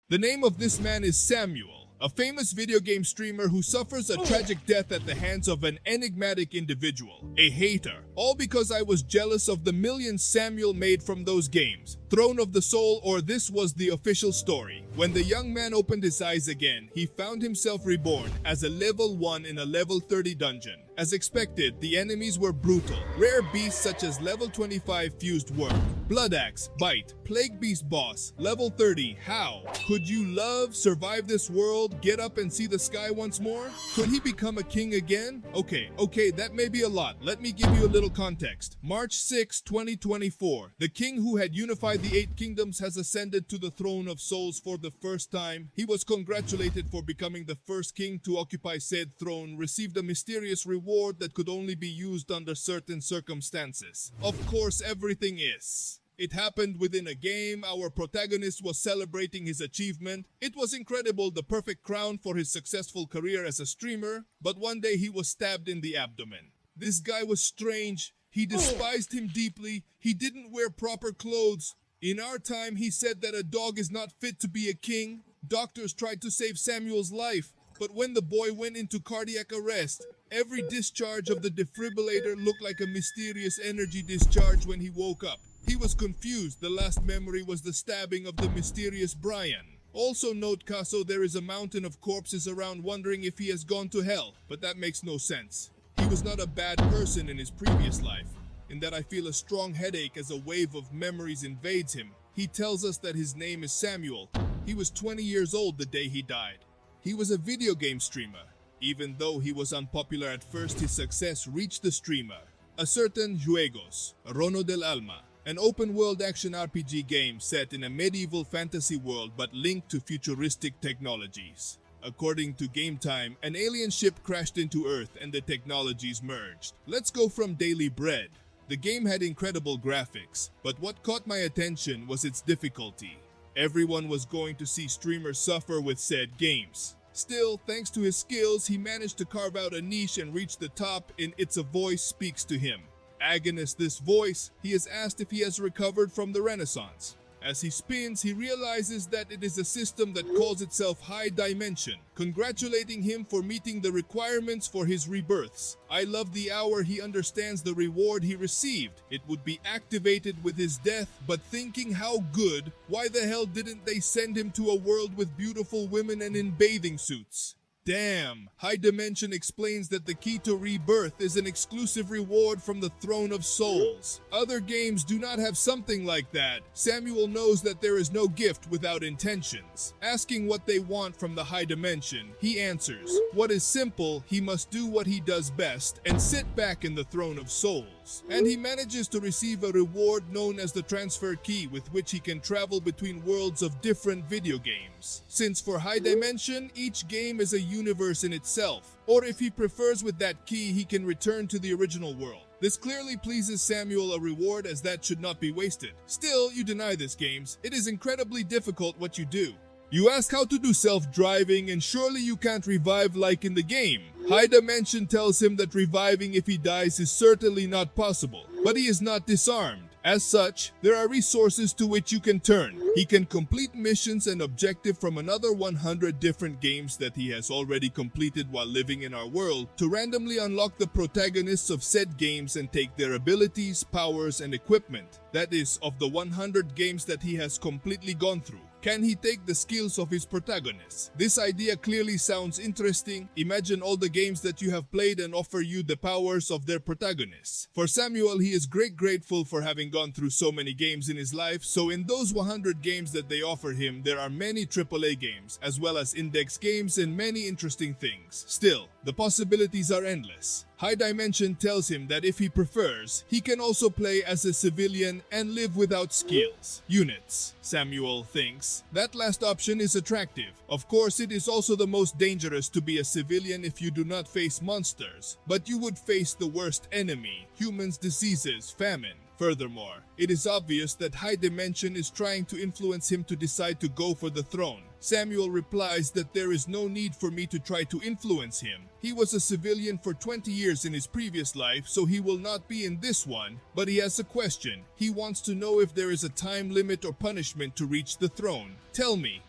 The name of this man is Samuel, a famous video game streamer who suffers a tragic death at the hands of an enigmatic individual, a hater. All because I was jealous of the millions Samuel made from those games. Throne of the Soul, or this was the official story. When the young man opened his eyes again, he found himself reborn as a level 1 in a level 30 dungeon. As expected, the enemies were brutal. Rare beasts such as level 25 fused worm, blood axe, bite, plague beast boss, level 30, how? Could you survive this world, get up and see the sky once more? Could he become a king again? Okay, that may be a lot. Let me give you a little context. March 6, 2024, the king who had unified the 8 kingdoms has ascended to the throne of souls for the first time. He was congratulated for becoming the first king to occupy said throne, received a mysterious reward that could only be used under certain circumstances. Of course, everything is. It happened within a game. Our protagonist was celebrating his achievement. It was incredible, the perfect crown for his successful career as a streamer. But one day he was stabbed in the abdomen. This guy was strange. He despised him deeply. He didn't wear proper clothes. In our time, he said that a dog is not fit to be a king. Doctors tried to save Samuel's life, but when the boy went into cardiac arrest, every discharge of the defibrillator looked like a mysterious energy discharge when he woke up. He was confused. The last memory was the stabbing of the mysterious Brian. Also note, Caso, there is a mountain of corpses around, wondering if he has gone to hell, but that makes no sense. He was not a bad person in his previous life, in that I feel a strong headache as a wave of memories invades him. He tells us that his name is Samuel. He was 20 years old the day he died. He was a video game streamer. Even though he was unpopular at first, his success reached the streamer. A certain Juegos, Rono del Alma, an open-world action RPG game set in a medieval fantasy world but linked to futuristic technologies. According to Game Time, an alien ship crashed into Earth and the technologies merged. Let's go from daily bread. The game had incredible graphics, but what caught my attention was its difficulty. Everyone was going to see streamers suffer with said games. Still, thanks to his skills, he managed to carve out a niche and reach the top in It's a Voice Speaks to Him. Agonist this voice, he is asked if he has recovered from the Renaissance. As he spins, he realizes that it is a system that calls itself High Dimension, congratulating him for meeting the requirements for his rebirths. I love the hour he understands the reward he received. It would be activated with his death, but thinking how good, why the hell didn't they send him to a world with beautiful women and in bathing suits? Damn! High Dimension explains that the key to rebirth is an exclusive reward from the Throne of Souls. Other games do not have something like that. Samuel knows that there is no gift without intentions. Asking what they want from the High Dimension, he answers, what is simple, he must do what he does best and sit back in the Throne of Souls. And he manages to receive a reward known as the transfer key, with which he can travel between worlds of different video games. Since for High Dimension, each game is a universe in itself, or if he prefers with that key, he can return to the original world. This clearly pleases Samuel, a reward as that should not be wasted. Still, you deny this games. It is incredibly difficult what you do. You ask how to do self-driving, and surely you can't revive like in the game. High Dimension tells him that reviving if he dies is certainly not possible, but he is not disarmed. As such, there are resources to which you can turn. He can complete missions and objectives from another 100 different games that he has already completed while living in our world to randomly unlock the protagonists of said games and take their abilities, powers, and equipment. That is, of the 100 games that he has completely gone through. Can he take the skills of his protagonists? This idea clearly sounds interesting. Imagine all the games that you have played and offer you the powers of their protagonists. For Samuel, he is grateful for having gone through so many games in his life. So in those 100 games that they offer him, there are many AAA games, as well as index games and many interesting things. Still, the possibilities are endless. High Dimension tells him that if he prefers, he can also play as a civilian and live without skills. Units. Samuel thinks that last option is attractive. Of course, it is also the most dangerous to be a civilian if you do not face monsters, but you would face the worst enemy, humans, diseases, famine. Furthermore, it is obvious that High Dimension is trying to influence him to decide to go for the throne. Samuel replies that there is no need for me to try to influence him. He was a civilian for 20 years in his previous life, so he will not be in this one, but he has a question. He wants to know if there is a time limit or punishment to reach the throne. Tell me,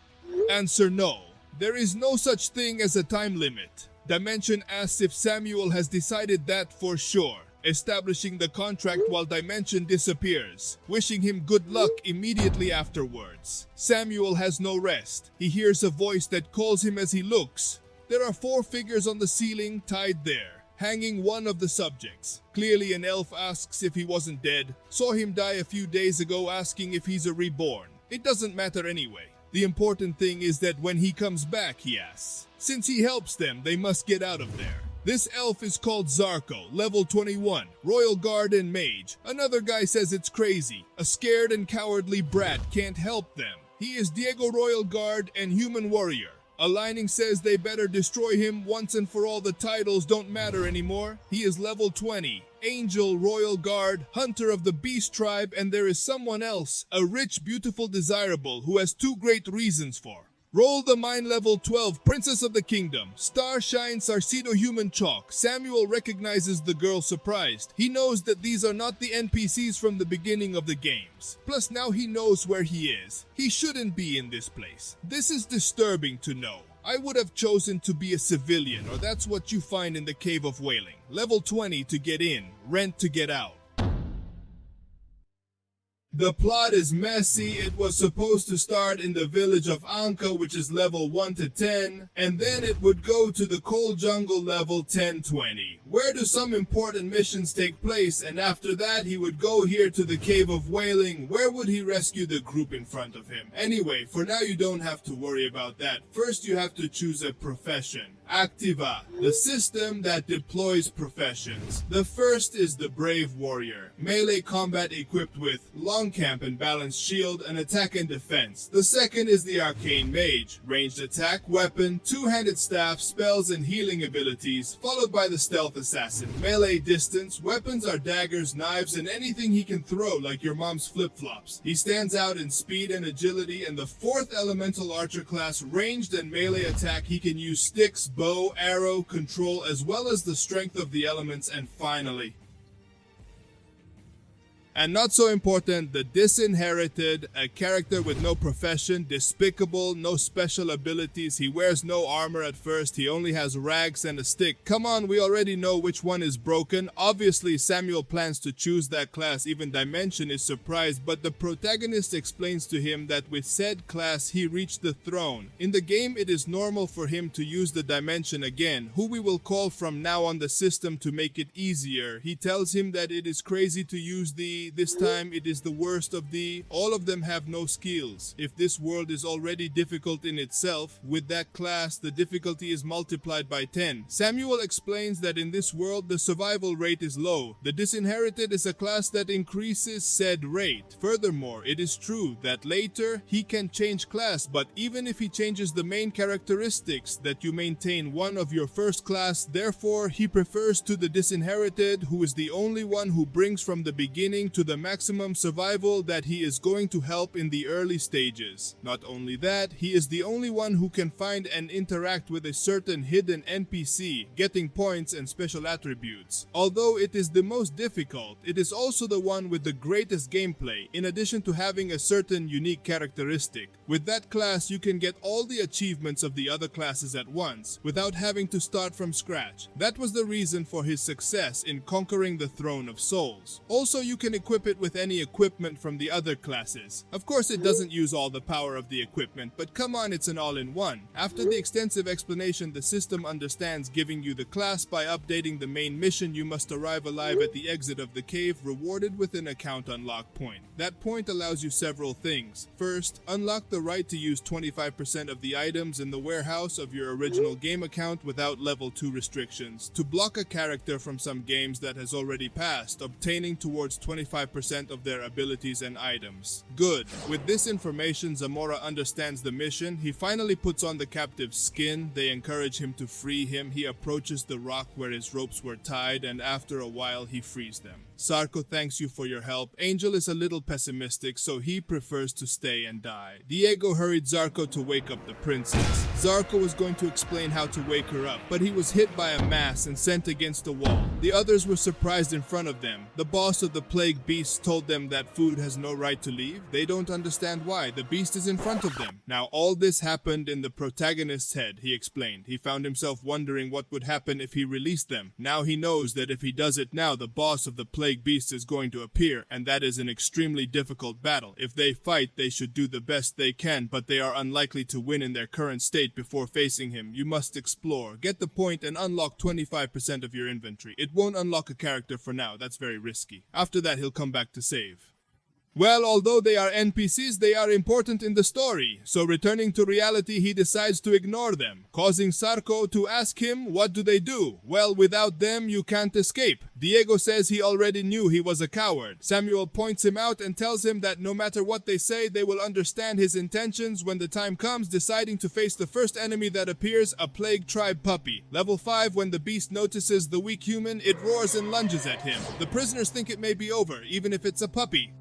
Answer: no. There is no such thing as a time limit. Dimension asks if Samuel has decided that for sure, establishing the contract while Dimension disappears, wishing him good luck immediately afterwards. Samuel has no rest. He hears a voice that calls him as he looks. There are 4 figures on the ceiling tied there, hanging one of the subjects. Clearly an elf asks if he wasn't dead. Saw him die a few days ago, asking if he's a reborn. It doesn't matter anyway. The important thing is that when he comes back, he asks. Since he helps them, they must get out of there. This elf is called Zarko, level 21, Royal Guard and Mage. Another guy says it's crazy. A scared and cowardly brat can't help them. He is Diego Royal Guard and Human Warrior. Aligning says they better destroy him once and for all. The titles don't matter anymore. He is level 20, Angel Royal Guard, Hunter of the Beast Tribe, and there is someone else, a rich, beautiful, desirable, who has 2 great reasons for. Roll the mine, level 12, Princess of the Kingdom, Starshine Sarcedo Human Chalk. Samuel recognizes the girl, surprised. He knows that these are not the NPCs from the beginning of the games. Plus now he knows where he is. He shouldn't be in this place. This is disturbing to know. I would have chosen to be a civilian, or that's what you find in the Cave of Wailing. Level 20 to get in, rent to get out. The plot is messy. It was supposed to start in the village of Anka, which is level 1 to 10, and then it would go to the cold jungle level 10-20, where do some important missions take place, and after that he would go here to the Cave of Wailing, where would he rescue the group in front of him. Anyway, for now you don't have to worry about that. First you have to choose a profession. Activa, the system that deploys professions. The first is the Brave Warrior, melee combat equipped with long camp and balanced shield and attack and defense. The second is the Arcane Mage, ranged attack, weapon, 2-handed staff, spells and healing abilities, followed by the Stealth Assassin. Melee distance, weapons are daggers, knives and anything he can throw like your mom's flip-flops. He stands out in speed and agility, and the 4th Elemental Archer class, ranged and melee attack. He can use sticks, bow, arrow, control, as well as the strength of the elements. And finally, and not so important, the Disinherited, a character with no profession, despicable, no special abilities. He wears no armor at first, he only has rags and a stick. Come on, we already know which one is broken. Obviously, Samuel plans to choose that class. Even Dimension is surprised, but the protagonist explains to him that with said class, he reached the throne. In the game, it is normal for him to use the Dimension again, who we will call from now on the system to make it easier. He tells him that it is crazy to use this time it is the worst of all of them have no skills. If this world is already difficult in itself, with that class the difficulty is multiplied by 10. Samuel explains that in this world the survival rate is low. The Disinherited is a class that increases said rate. Furthermore, it is true that later he can change class, but even if he changes the main characteristics, that you maintain one of your first class. Therefore, he prefers to the Disinherited, who is the only one who brings from the beginning to the maximum survival, that he is going to help in the early stages. Not only that, he is the only one who can find and interact with a certain hidden NPC, getting points and special attributes. Although it is the most difficult, it is also the one with the greatest gameplay, in addition to having a certain unique characteristic. With that class, you can get all the achievements of the other classes at once, without having to start from scratch. That was the reason for his success in conquering the Throne of Souls. Also, you can equip it with any equipment from the other classes. Of course, it doesn't use all the power of the equipment, but come on, it's an all-in-one. After the extensive explanation, the system understands giving you the class by updating the main mission. You must arrive alive at the exit of the cave, rewarded with an account unlock point. That point allows you several things. First, unlock the right to use 25% of the items in the warehouse of your original game account without level 2 restrictions. To block a character from some games that has already passed, obtaining towards 25% of their abilities and items. Good. With this information, Zamora understands the mission. He finally puts on the captive's skin. They encourage him to free him. He approaches the rock where his ropes were tied, and after a while he frees them. Sarko thanks you for your help. Angel is a little pessimistic, so he prefers to stay and die. Diego hurried Zarko to wake up the princess. Zarko was going to explain how to wake her up, but he was hit by a mass and sent against a wall. The others were surprised in front of them. The boss of the plague beasts told them that food has no right to leave. They don't understand why. The beast is in front of them. Now all this happened in the protagonist's head, he explained. He found himself wondering what would happen if he released them. Now he knows that if he does it now, the boss of the plague beast is going to appear, and that is an extremely difficult battle. If they fight, they should do the best they can, but they are unlikely to win in their current state before facing him. You must explore, get the point, and unlock 25% of your inventory. It won't unlock a character for now, that's very risky. After that, he'll come back to save. Well, although they are NPCs, they are important in the story, so returning to reality, he decides to ignore them, causing Sarko to ask him, what do they do? Well, without them, you can't escape. Diego says he already knew he was a coward. Samuel points him out and tells him that no matter what they say, they will understand his intentions when the time comes, deciding to face the first enemy that appears, a plague tribe puppy. Level 5, when the beast notices the weak human, it roars and lunges at him. The prisoners think it may be over, even if it's a puppy.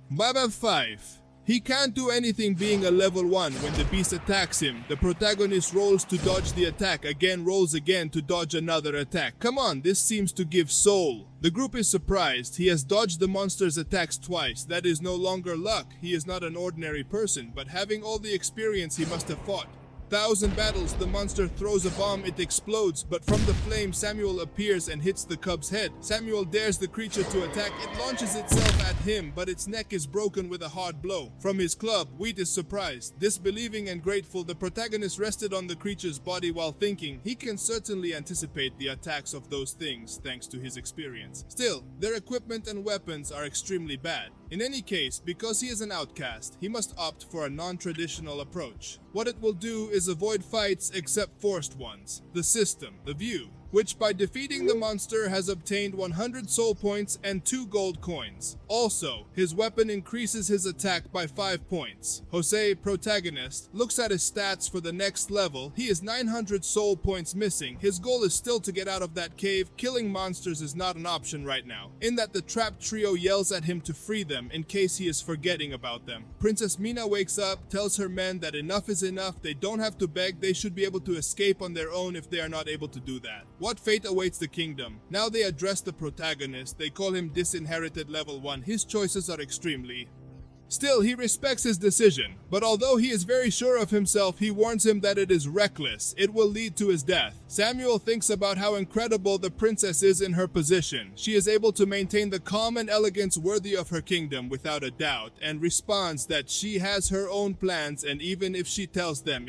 Level 5. He can't do anything being a level 1 when the beast attacks him. The protagonist rolls to dodge the attack, again rolls again to dodge another attack. Come on, this seems to give soul. The group is surprised. He has dodged the monster's attacks twice. That is no longer luck. He is not an ordinary person, but having all the experience he must have fought. 1,000 battles, the monster throws a bomb, it explodes, but from the flame Samuel appears and hits the cub's head. Samuel dares the creature to attack, it launches itself at him, but its neck is broken with a hard blow. From his club, Wheat is surprised. Disbelieving and grateful, the protagonist rested on the creature's body while thinking, he can certainly anticipate the attacks of those things thanks to his experience. Still, their equipment and weapons are extremely bad. In any case, because he is an outcast, he must opt for a non-traditional approach. What it will do is avoid fights except forced ones. The system, the view, which by defeating the monster has obtained 100 soul points and 2 gold coins. Also, his weapon increases his attack by 5 points. Jose, protagonist, looks at his stats for the next level. He is 900 soul points missing. His goal is still to get out of that cave. Killing monsters is not an option right now, in that the trapped trio yells at him to free them in case he is forgetting about them. Princess Mina wakes up, tells her men that enough is enough, they don't have to beg, they should be able to escape on their own if they are not able to do that. What fate awaits the kingdom? Now they address the protagonist. They call him Disinherited Level 1. His choices are extremely... Still, he respects his decision, but although he is very sure of himself, he warns him that it is reckless. It will lead to his death. Samuel thinks about how incredible the princess is in her position. She is able to maintain the calm and elegance worthy of her kingdom without a doubt, and responds that she has her own plans, and even if she tells him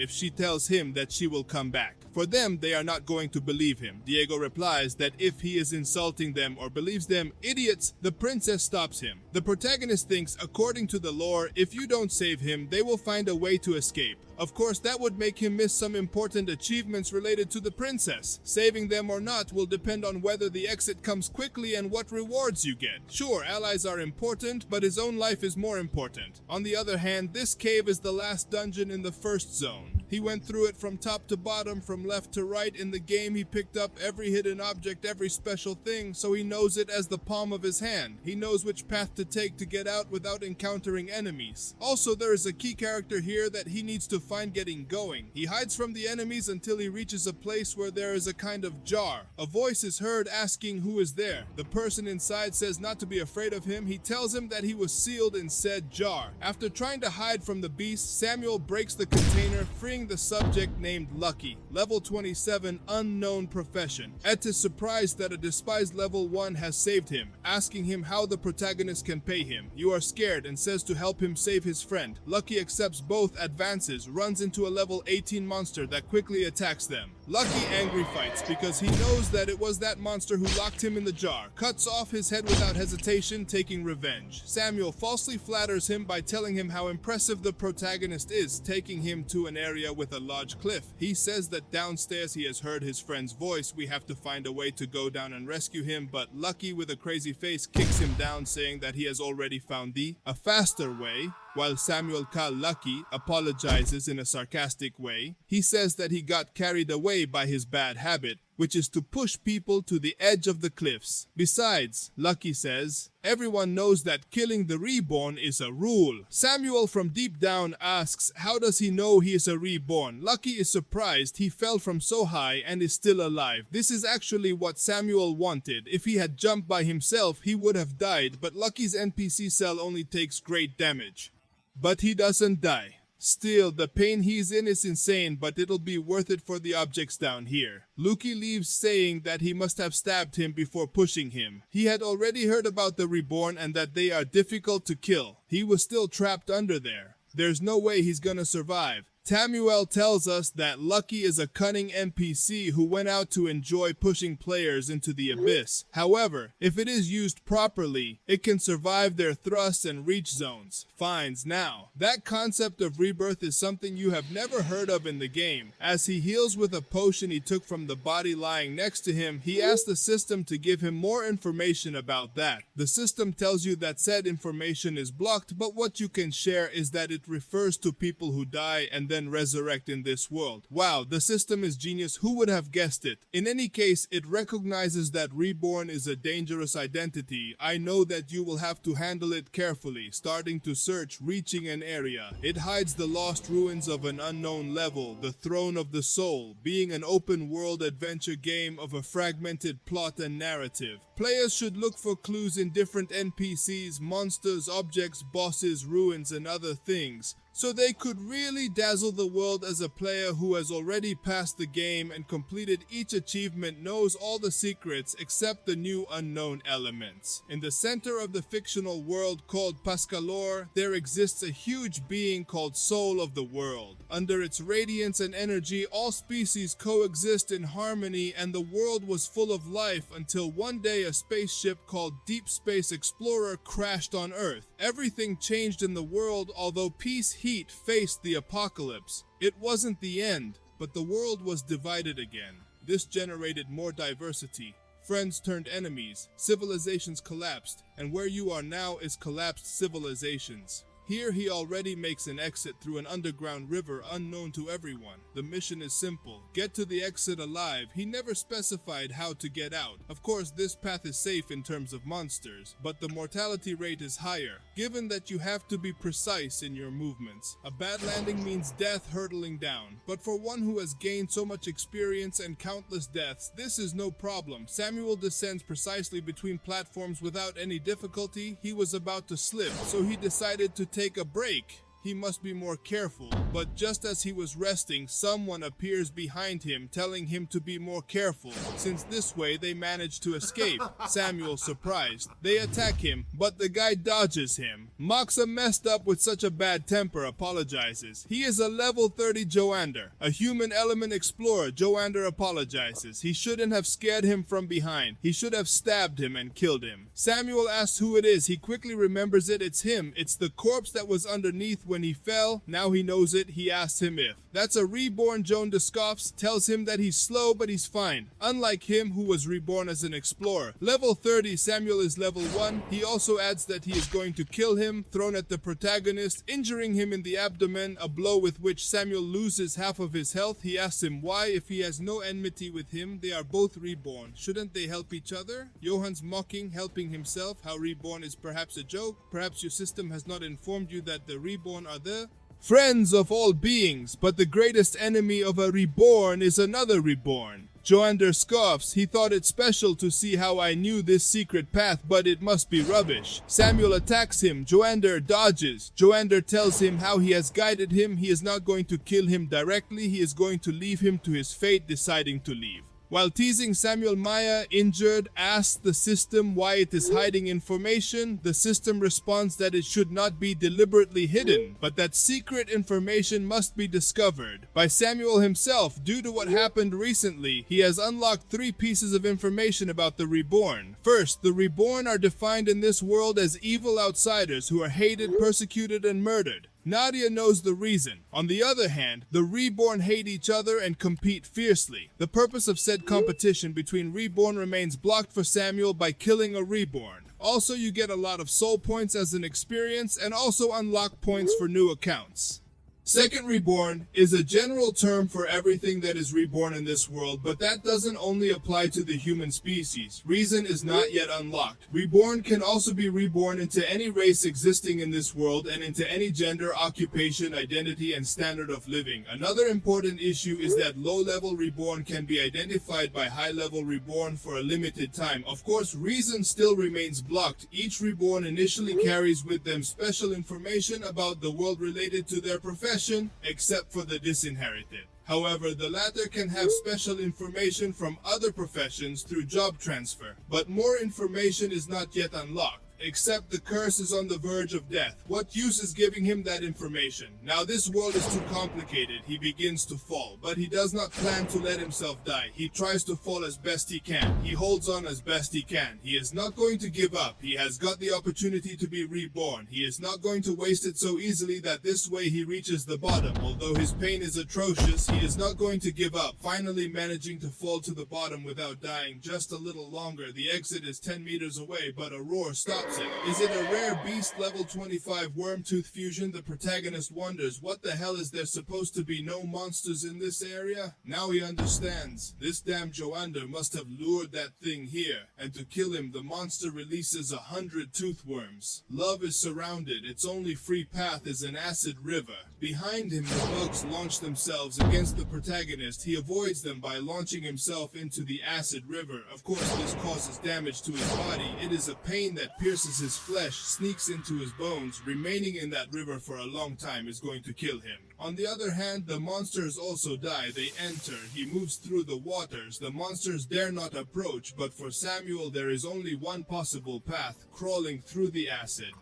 that she will come back. For them, they are not going to believe him. Diego replies that if he is insulting them or believes them idiots, the princess stops him. The protagonist thinks, according to the lore, if you don't save him, they will find a way to escape. Of course, that would make him miss some important achievements related to the princess. Saving them or not will depend on whether the exit comes quickly and what rewards you get. Sure, allies are important, but his own life is more important. On the other hand, this cave is the last dungeon in the first zone. He went through it from top to bottom, from left to right. In the game, he picked up every hidden object, every special thing, so he knows it as the palm of his hand. He knows which path to take to get out without encountering enemies. Also, there is a key character here that he needs to find getting going. He hides from the enemies until he reaches a place where there is a kind of jar. A voice is heard asking who is there. The person inside says not to be afraid of him. He tells him that he was sealed in said jar. After trying to hide from the beast, Samuel breaks the container, freeing the subject named Lucky. Level 27, unknown profession. Ed is surprised that a despised level 1 has saved him, asking him how the protagonist can pay him. You are scared and says to help him save his friend. Lucky accepts both advances, runs into a level 18 monster that quickly attacks them. Lucky angry fights because he knows that it was that monster who locked him in the jar, cuts off his head without hesitation, taking revenge. Samuel falsely flatters him by telling him how impressive the protagonist is, taking him to an area with a large cliff. He says that downstairs he has heard his friend's voice. We have to find a way to go down and rescue him, but Lucky with a crazy face kicks him down, saying that he has already found a faster way. While Samuel Ka Lucky apologizes in a sarcastic way, he says that he got carried away by his bad habit. which is to push people to the edge of the cliffs. Besides, Lucky says, everyone knows that killing the reborn is a rule. Samuel from deep down asks, how does he know he is a reborn? Lucky is surprised he fell from so high and is still alive. This is actually what Samuel wanted. If he had jumped by himself, he would have died, but Lucky's NPC cell only takes great damage. But he doesn't die. Still, the pain he's in is insane, but it'll be worth it for the objects down here. Lucky leaves saying that he must have stabbed him before pushing him. He had already heard about the reborn and that they are difficult to kill. He was still trapped under there. There's no way he's gonna survive. Tamuel tells us that Lucky is a cunning NPC who went out to enjoy pushing players into the abyss. However, if it is used properly, it can survive their thrusts and reach zones. Finds now. That concept of rebirth is something you have never heard of in the game. As he heals with a potion he took from the body lying next to him, he asks the system to give him more information about that. The system tells you that said information is blocked, but what you can share is that it refers to people who die and then resurrect in this world. Wow, the system is genius. Who would have guessed it? In any case, it recognizes that reborn is a dangerous identity. I know that you will have to handle it carefully. Starting to search, reaching an area. It hides the lost ruins of an unknown level, the throne of the soul, being an open world adventure game of a fragmented plot and narrative. Players should look for clues in different NPCs, monsters, objects, bosses, ruins, and other things, so they could really dazzle the world. As a player who has already passed the game and completed each achievement knows all the secrets except the new unknown elements. In the center of the fictional world called Pascalor, there exists a huge being called Soul of the World. Under its radiance and energy, all species coexist in harmony and the world was full of life until one day a spaceship called Deep Space Explorer crashed on Earth. Everything changed in the world, although peace heat faced the apocalypse. It wasn't the end, but the world was divided again. This generated more diversity. Friends turned enemies, civilizations collapsed, and where you are now is collapsed civilizations. Here he already makes an exit through an underground river unknown to everyone. The mission is simple. Get to the exit alive. He never specified how to get out. Of course, this path is safe in terms of monsters, but the mortality rate is higher, given that you have to be precise in your movements. A bad landing means death hurtling down, but for one who has gained so much experience and countless deaths, this is no problem. Samuel descends precisely between platforms without any difficulty. He was about to slip, so he decided to take a break. He must be more careful, but just as he was resting, someone appears behind him telling him to be more careful, since this way they manage to escape. Samuel surprised. They attack him, but the guy dodges him. Moxa messed up with such a bad temper apologizes. He is a level 30 Joander, a human element explorer. Joander apologizes. He shouldn't have scared him from behind. He should have stabbed him and killed him. Samuel asks who it is. He quickly remembers it. It's him. It's the corpse that was underneath when he fell. Now he knows it. He asks him if that's a reborn. Joan scoffs, tells him that he's slow but he's fine, unlike him who was reborn as an explorer. Level 30, Samuel is level 1. He also adds that he is going to kill him, thrown at the protagonist, injuring him in the abdomen, a blow with which Samuel loses half of his health. He asks him why, if he has no enmity with him. They are both reborn. Shouldn't they help each other? Johan's mocking, helping himself, how reborn is perhaps a joke. Perhaps your system has not informed you that the reborn are the friends of all beings, but the greatest enemy of a reborn is another reborn. Joander scoffs. He thought it special to see how I knew this secret path, but it must be rubbish. Samuel attacks him. Joander dodges. Joander tells him how he has guided him. He is not going to kill him directly. He is going to leave him to his fate, deciding to leave. While teasing Samuel, Maya, injured, asks the system why it is hiding information. The system responds that it should not be deliberately hidden, but that secret information must be discovered by Samuel himself. Due to what happened recently, he has unlocked 3 pieces of information about the reborn. First, the reborn are defined in this world as evil outsiders who are hated, persecuted, and murdered. Nadia knows the reason. On the other hand, the reborn hate each other and compete fiercely. The purpose of said competition between reborn remains blocked for Samuel by killing a reborn. Also, you get a lot of soul points as an experience and also unlock points for new accounts. Second reborn is a general term for everything that is reborn in this world, but that doesn't only apply to the human species. Reason is not yet unlocked. Reborn can also be reborn into any race existing in this world and into any gender, occupation, identity, and standard of living. Another important issue is that low-level reborn can be identified by high-level reborn for a limited time. Of course, reason still remains blocked. Each reborn initially carries with them special information about the world related to their profession, except for the disinherited. However, the latter can have special information from other professions through job transfer, but more information is not yet unlocked. Except the curse is on the verge of death. What use is giving him that information? Now this world is too complicated. He begins to fall, but he does not plan to let himself die. He tries to fall as best he can. He holds on as best he can. He is not going to give up. He has got the opportunity to be reborn. He is not going to waste it so easily that this way he reaches the bottom. Although his pain is atrocious, he is not going to give up. Finally managing to fall to the bottom without dying just a little longer. The exit is 10 meters away, but a roar stops it. Is it a rare beast level 25 worm tooth fusion? The protagonist wonders, what the hell is there supposed to be no monsters in this area? Now he understands. This damn Joander must have lured that thing here, and to kill him the monster releases 100 tooth worms. Love is surrounded. Its only free path is an acid river. Behind him the bugs launch themselves against the protagonist. He avoids them by launching himself into the acid river. Of course this causes damage to his body. It is a pain that pierces his flesh, sneaks into his bones. Remaining in that river for a long time is going to kill him. On the other hand, the monsters also die. They enter. He moves through the waters. The monsters dare not approach, but for Samuel there is only one possible path, crawling through the acid.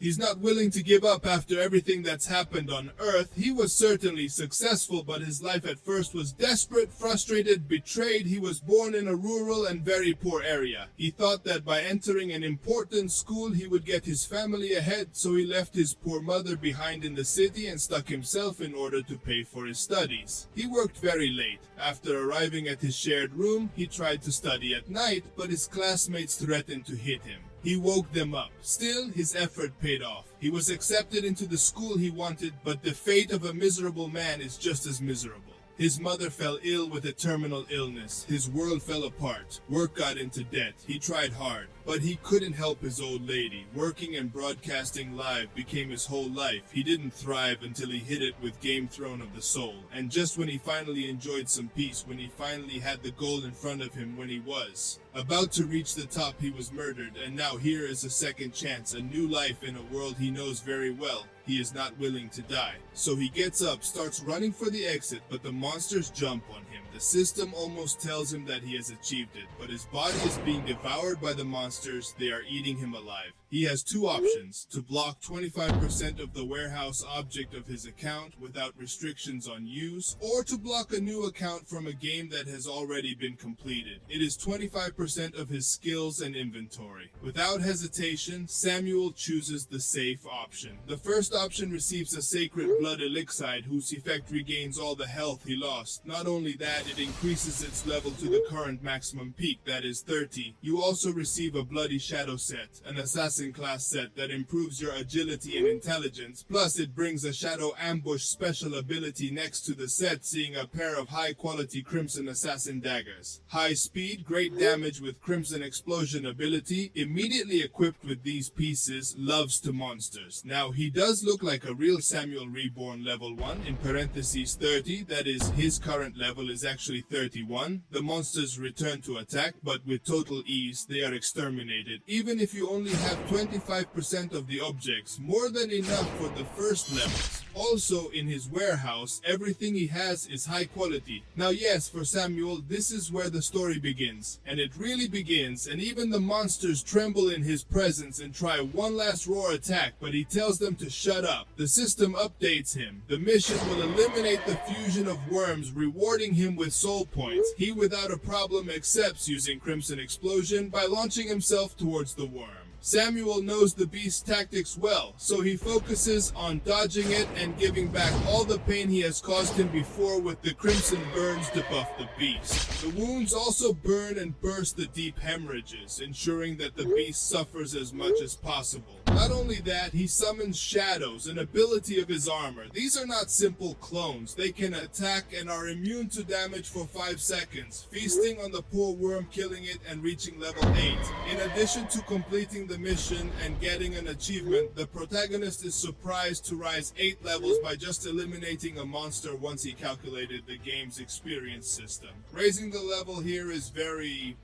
He's not willing to give up after everything that's happened on Earth. He was certainly successful, but his life at first was desperate, frustrated, betrayed. He was born in a rural and very poor area. He thought that by entering an important school he would get his family ahead, so he left his poor mother behind in the city and stuck himself in order to pay for his studies. He worked very late. After arriving at his shared room, he tried to study at night, but his classmates threatened to hit him. He woke them up. Still, his effort paid off. He was accepted into the school he wanted, but the fate of a miserable man is just as miserable. His mother fell ill with a terminal illness. His world fell apart. Work got into debt. He tried hard, but he couldn't help his old lady. Working and broadcasting live became his whole life. He didn't thrive until he hit it with Game Throne of the Soul. And just when he finally enjoyed some peace, when he finally had the goal in front of him, when he was about to reach the top, he was murdered. And now here is a second chance, a new life in a world he knows very well. He is not willing to die. So he gets up, starts running for the exit, but the monsters jump on him. The system almost tells him that he has achieved it, but his body is being devoured by the monsters. They are eating him alive. He has two options: to block 25% of the warehouse object of his account without restrictions on use, or to block a new account from a game that has already been completed. It is 25% of his skills and inventory. Without hesitation, Samuel chooses the safe option. The first option receives a sacred blood elixir whose effect regains all the health he lost. Not only that, it increases its level to the current maximum peak, that is 30. You also receive a bloody shadow set, an assassin class set that improves your agility and intelligence. Plus it brings a shadow ambush special ability next to the set, seeing a pair of high quality crimson assassin daggers. High speed, great damage with crimson explosion ability. Immediately equipped with these pieces, loves to monsters. Now he does look like a real Samuel Reborn level 1, in parentheses 30, that is his current level is actually 31. The monsters return to attack, but with total ease they are exterminated. Even if you only have 25% of the objects, more than enough for the first levels. Also, in his warehouse, everything he has is high quality. Now yes, for Samuel, this is where the story begins. And it really begins, and even the monsters tremble in his presence and try one last roar attack, but he tells them to shut up. The system updates him. The mission will eliminate the fusion of worms, rewarding him with soul points. He without a problem accepts using Crimson Explosion by launching himself towards the worm. Samuel knows the beast's tactics well, so he focuses on dodging it and giving back all the pain he has caused him before with the crimson burns to buff the beast. The wounds also burn and burst the deep hemorrhages, ensuring that the beast suffers as much as possible. Not only that, he summons shadows, an ability of his armor. These are not simple clones. They can attack and are immune to damage for 5 seconds, feasting on the poor worm, killing it and reaching level 8. In addition to completing the mission and getting an achievement, the protagonist is surprised to rise 8 levels by just eliminating a monster once he calculated the game's experience system. Raising the level here is very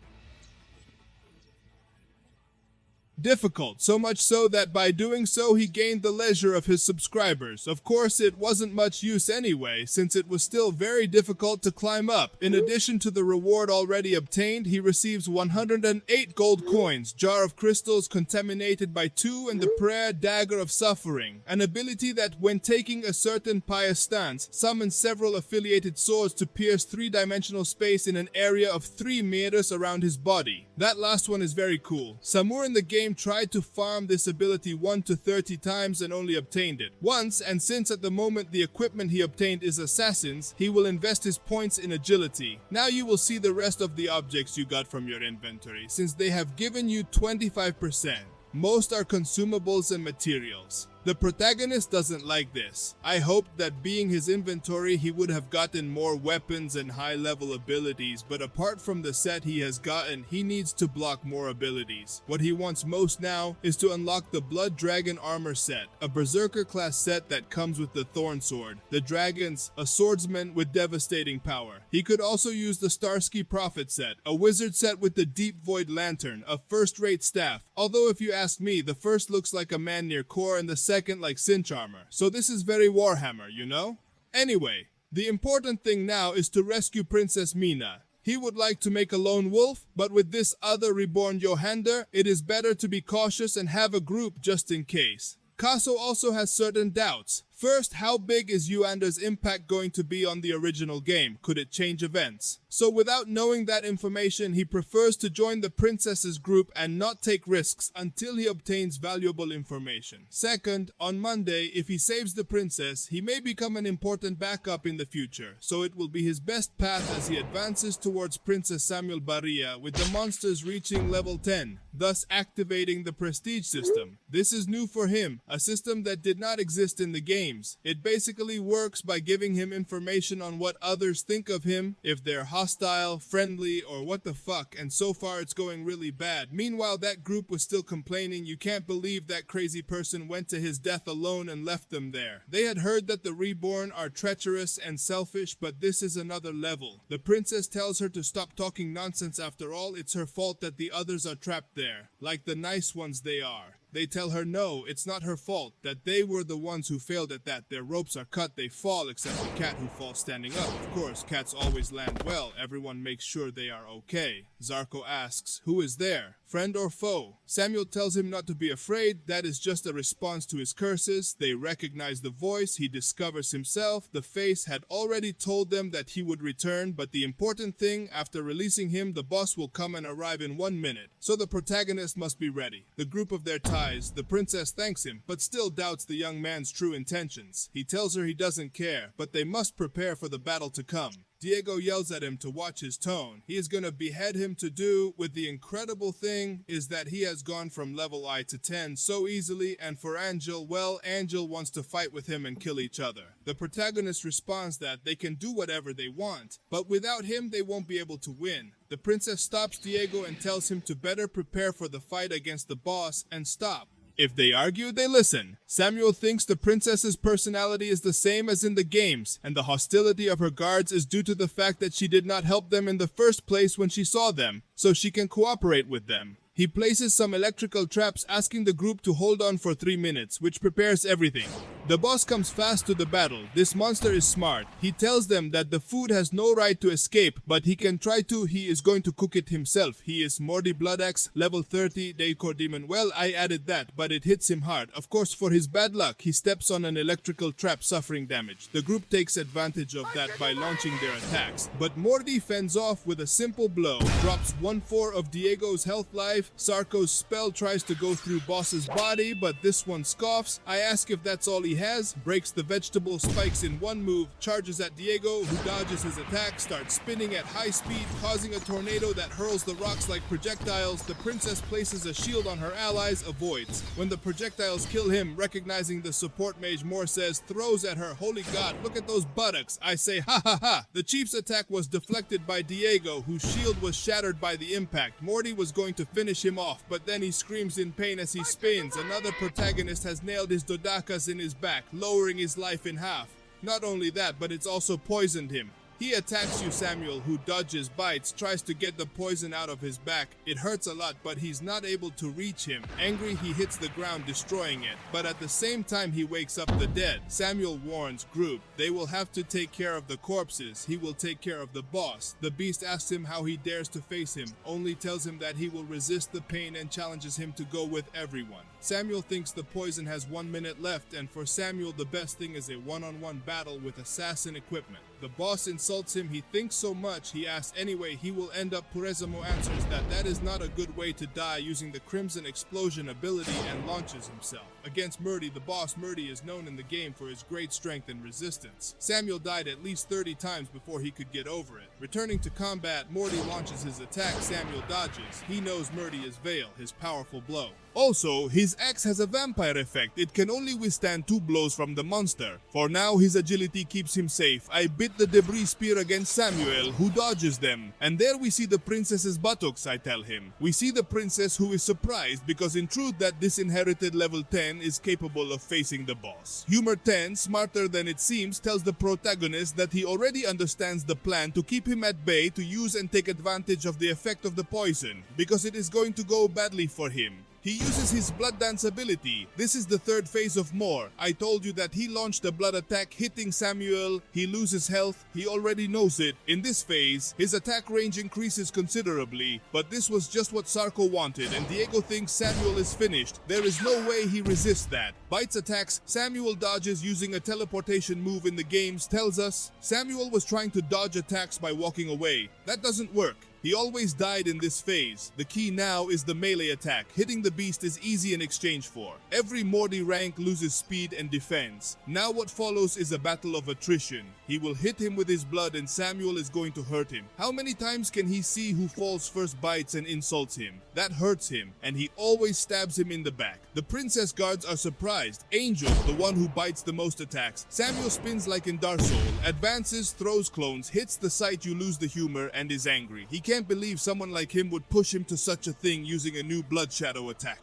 difficult, so much so that by doing so he gained the leisure of his subscribers. Of course, it wasn't much use anyway, since it was still very difficult to climb up. In addition to the reward already obtained, he receives 108 gold coins, jar of crystals contaminated by 2, and the prayer dagger of suffering, an ability that, when taking a certain pious stance, summons several affiliated swords to pierce 3-dimensional space in an area of 3 meters around his body. That last one is very cool. Somewhere in the game tried to farm this ability 1 to 30 times and only obtained it once, and since at the moment the equipment he obtained is assassins, he will invest his points in agility. Now you will see the rest of the objects you got from your inventory, since they have given you 25%. Most are consumables and materials. The protagonist doesn't like this. I hoped that being his inventory he would have gotten more weapons and high-level abilities, but apart from the set he has gotten, he needs to block more abilities. What he wants most now is to unlock the Blood Dragon Armor set, a Berserker class set that comes with the Thorn Sword. The Dragon's a swordsman with devastating power. He could also use the Starsky Prophet set, a wizard set with the Deep Void Lantern, a first-rate staff. Although if you ask me, the first looks like a man near core and the second like cinch armor, so this is very Warhammer, you know? Anyway, the important thing now is to rescue Princess Mina. He would like to make a lone wolf, but with this other reborn Yohander, it is better to be cautious and have a group just in case. Kaso also has certain doubts. First, how big is Yohander's impact going to be on the original game? Could it change events? So without knowing that information, he prefers to join the princess's group and not take risks until he obtains valuable information. Second, on Monday, if he saves the princess, he may become an important backup in the future, so it will be his best path as he advances towards Princess Samuel Barria, with the monsters reaching level 10, thus activating the prestige system. This is new for him, a system that did not exist in the game. It basically works by giving him information on what others think of him, if they're hostile, friendly, or what the fuck, and so far it's going really bad. Meanwhile, that group was still complaining, you can't believe that crazy person went to his death alone and left them there. They had heard that the Reborn are treacherous and selfish, but this is another level. The princess tells her to stop talking nonsense. After all, it's her fault that the others are trapped there, like the nice ones they are. They tell her no, it's not her fault, that they were the ones who failed at that. Their ropes are cut, they fall, except the cat who falls standing up. Of course, cats always land well. Everyone makes sure they are okay. Zarko asks, who is there? Friend or foe? Samuel tells him not to be afraid. That is just a response to his curses. They recognize the voice. He discovers himself. The face had already told them that he would return, but the important thing, after releasing him, the boss will come and arrive in 1 minute. So the protagonist must be ready. The group of their ties. The princess thanks him, but still doubts the young man's true intentions. He tells her he doesn't care, but they must prepare for the battle to come. Diego yells at him to watch his tone. He is gonna behead him to do with. The incredible thing is that he has gone from level I to 10 so easily, and for Angel, well, Angel wants to fight with him and kill each other. The protagonist responds that they can do whatever they want, but without him they won't be able to win. The princess stops Diego and tells him to better prepare for the fight against the boss and stop. If they argue, they listen. Samuel thinks the princess's personality is the same as in the games, and the hostility of her guards is due to the fact that she did not help them in the first place when she saw them, so she can cooperate with them. He places some electrical traps, asking the group to hold on for 3 minutes, which prepares everything. The boss comes fast to the battle. This monster is smart. He tells them that the food has no right to escape, but he can try to. He is going to cook it himself. He is Mordi Bloodaxe, level 30, Decor Demon. Well, I added that, but it hits him hard. Of course, for his bad luck, he steps on an electrical trap, suffering damage. The group takes advantage of that by launching their attacks, but Mordi fends off with a simple blow, drops 1/4 of Diego's health life. Sarko's spell tries to go through boss's body, but this one scoffs. I ask if that's all he he has, breaks the vegetable spikes in one move, charges at Diego, who dodges his attack, starts spinning at high speed, causing a tornado that hurls the rocks like projectiles. The princess places a shield on her allies, avoids. When the projectiles kill him, recognizing the support mage, Moore says, throws at her, holy god, look at those buttocks. I say, ha ha ha. The chief's attack was deflected by Diego, whose shield was shattered by the impact. Morty was going to finish him off, but then he screams in pain as he spins. Another protagonist has nailed his dodakas in his back, lowering his life in half. Not only that, but it's also poisoned him. He attacks you, Samuel, who dodges, bites, tries to get the poison out of his back. It hurts a lot, but he's not able to reach him. Angry, he hits the ground, destroying it. But at the same time, he wakes up the dead. Samuel warns group, they will have to take care of the corpses. He will take care of the boss. The beast asks him how he dares to face him, only tells him that he will resist the pain and challenges him to go with everyone. Samuel thinks the poison has 1 minute left, and for Samuel, the best thing is a one-on-one battle with assassin equipment. The boss insults him, he thinks so much, he asks anyway, he will end up. Puresimo answers that is not a good way to die, using the Crimson Explosion ability, and launches himself. Against Murdy, the boss Murdy is known in the game for his great strength and resistance. Samuel died at least 30 times before he could get over it. Returning to combat, Morty launches his attack, Samuel dodges. He knows Murdy is Veil, his powerful blow. Also, his axe has a vampire effect. It can only withstand 2 blows from the monster. For now, his agility keeps him safe. I bit the debris spear against Samuel, who dodges them. And there we see the princess's buttocks, I tell him. We see the princess, who is surprised because in truth that disinherited level 10 is capable of facing the boss. Humor 10, smarter than it seems, tells the protagonist that he already understands the plan to keep him at bay, to use and take advantage of the effect of the poison, because it is going to go badly for him. He uses his blood dance ability. This is the third phase of Moore. I told you that he launched a blood attack hitting Samuel. He loses health. He already knows it. In this phase, his attack range increases considerably, but this was just what Sarko wanted, and Diego thinks Samuel is finished. There is no way he resists that. Bites attacks, Samuel dodges using a teleportation move in the games, tells us Samuel was trying to dodge attacks by walking away. That doesn't work. He always died in this phase. The key now is the melee attack. Hitting the beast is easy in exchange for. Every Morty rank loses speed and defense. Now what follows is a battle of attrition. He will hit him with his blood and Samuel is going to hurt him. How many times can he see who falls first, bites and insults him? That hurts him, and he always stabs him in the back. The princess guards are surprised. Angel, the one who bites the most attacks. Samuel spins like in Dark Souls, advances, throws clones, hits the site, you lose the humor, and is angry. He can't believe someone like him would push him to such a thing using a new blood shadow attack.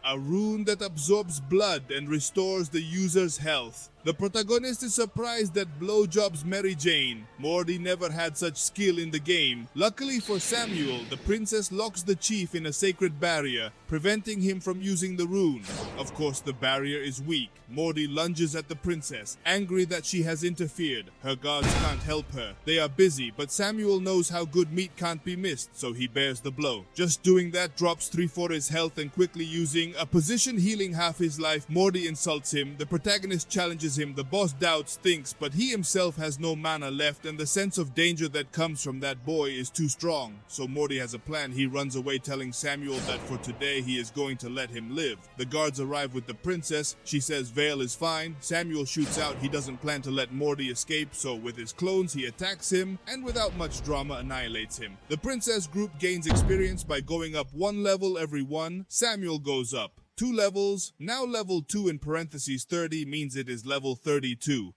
A rune that absorbs blood and restores the user's health. The protagonist is surprised that blowjobs Mary Jane. Morty never had such skill in the game. Luckily for Samuel, the princess locks the chief in a sacred barrier, preventing him from using the rune. Of course, the barrier is weak. Morty lunges at the princess, angry that she has interfered. Her guards can't help her. They are busy, but Samuel knows how good meat can't be missed, so he bears the blow. Just doing that drops 3/4 his health, and quickly using a position healing half his life, Morty insults him. The protagonist challenges him. The boss doubts, thinks, but he himself has no mana left, and the sense of danger that comes from that boy is too strong. So Morty has a plan. He runs away, telling Samuel that for today he is going to let him live. The guards arrive with the princess. She says Veil is fine. Samuel shoots out. He doesn't plan to let Morty escape, so with his clones he attacks him, and without much drama annihilates him. The princess group gains experience by going up 1 level every one. Samuel goes up 2 levels. Now level 2 in parentheses 30 means it is level 32.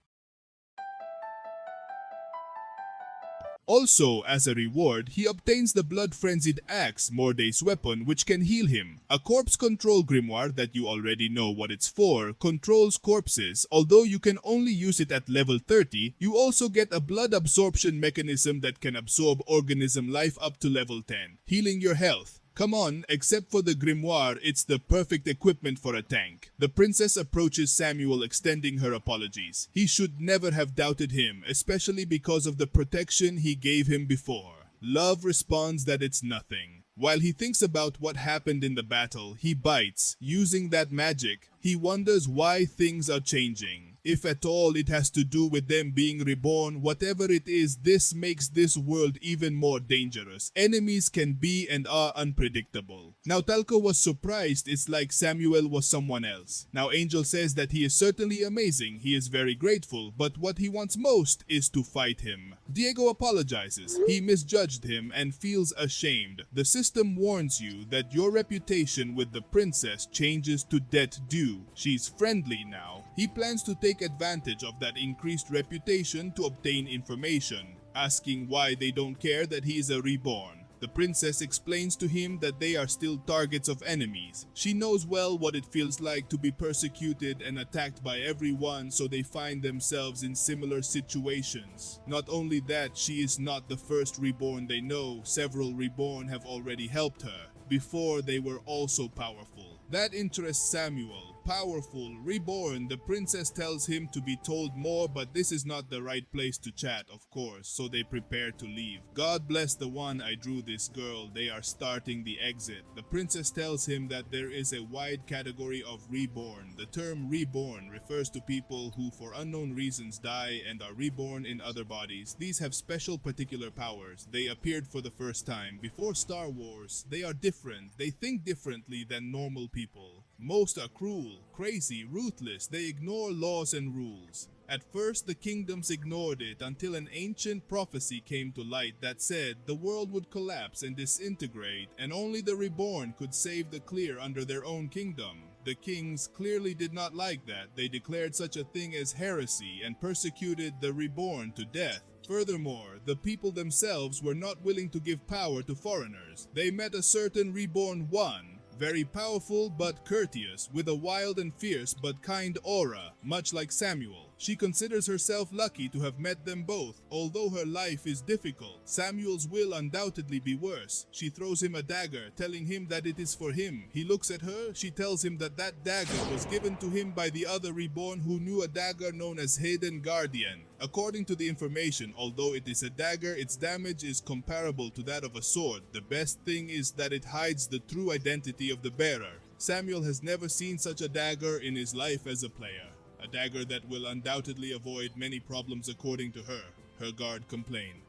Also, as a reward, he obtains the blood-frenzied axe, Morday's weapon, which can heal him. A corpse control grimoire that you already know what it's for, controls corpses. Although you can only use it at level 30, you also get a blood absorption mechanism that can absorb organism life up to level 10, healing your health. Come on, except for the grimoire, it's the perfect equipment for a tank. The princess approaches Samuel, extending her apologies. He should never have doubted him, especially because of the protection he gave him before. Love responds that it's nothing. While he thinks about what happened in the battle, he bites. Using that magic, he wonders why things are changing. If at all it has to do with them being reborn, whatever it is, this makes this world even more dangerous. Enemies can be and are unpredictable. Now Talco was surprised. It's like Samuel was someone else. Now Angel says that he is certainly amazing. He is very grateful, but what he wants most is to fight him. Diego apologizes. He misjudged him and feels ashamed. The system warns you that your reputation with the princess changes to debt due. She's friendly now. He plans to take advantage of that increased reputation to obtain information, asking why they don't care that he is a reborn. The princess explains to him that they are still targets of enemies. She knows well what it feels like to be persecuted and attacked by everyone, so they find themselves in similar situations. Not only that, she is not the first reborn they know. Several reborn have already helped her. Before, they were also powerful. That interests Samuel. Powerful, reborn. The princess tells him to be told more, but this is not the right place to chat, of course, so they prepare to leave. God bless the one I drew this girl. They are starting the exit. The princess tells him that there is a wide category of reborn. The term reborn refers to people who for unknown reasons die and are reborn in other bodies. These have special particular powers. They appeared for the first time before Star Wars. They are different. They think differently than normal people. Most are cruel, crazy, ruthless. They ignore laws and rules. At first, the kingdoms ignored it until an ancient prophecy came to light that said the world would collapse and disintegrate, and only the reborn could save the clear under their own kingdom. The kings clearly did not like that. They declared such a thing as heresy and persecuted the reborn to death. Furthermore, the people themselves were not willing to give power to foreigners. They met a certain reborn one, very powerful but courteous, with a wild and fierce but kind aura, much like Samuel. She considers herself lucky to have met them both. Although her life is difficult, Samuel's will undoubtedly be worse. She throws him a dagger, telling him that it is for him. He looks at her. She tells him that that dagger was given to him by the other reborn who knew a dagger known as Hidden Guardian. According to the information, although it is a dagger, its damage is comparable to that of a sword. The best thing is that it hides the true identity of the bearer. Samuel has never seen such a dagger in his life as a player. A dagger that will undoubtedly avoid many problems according to her. Her guard complained.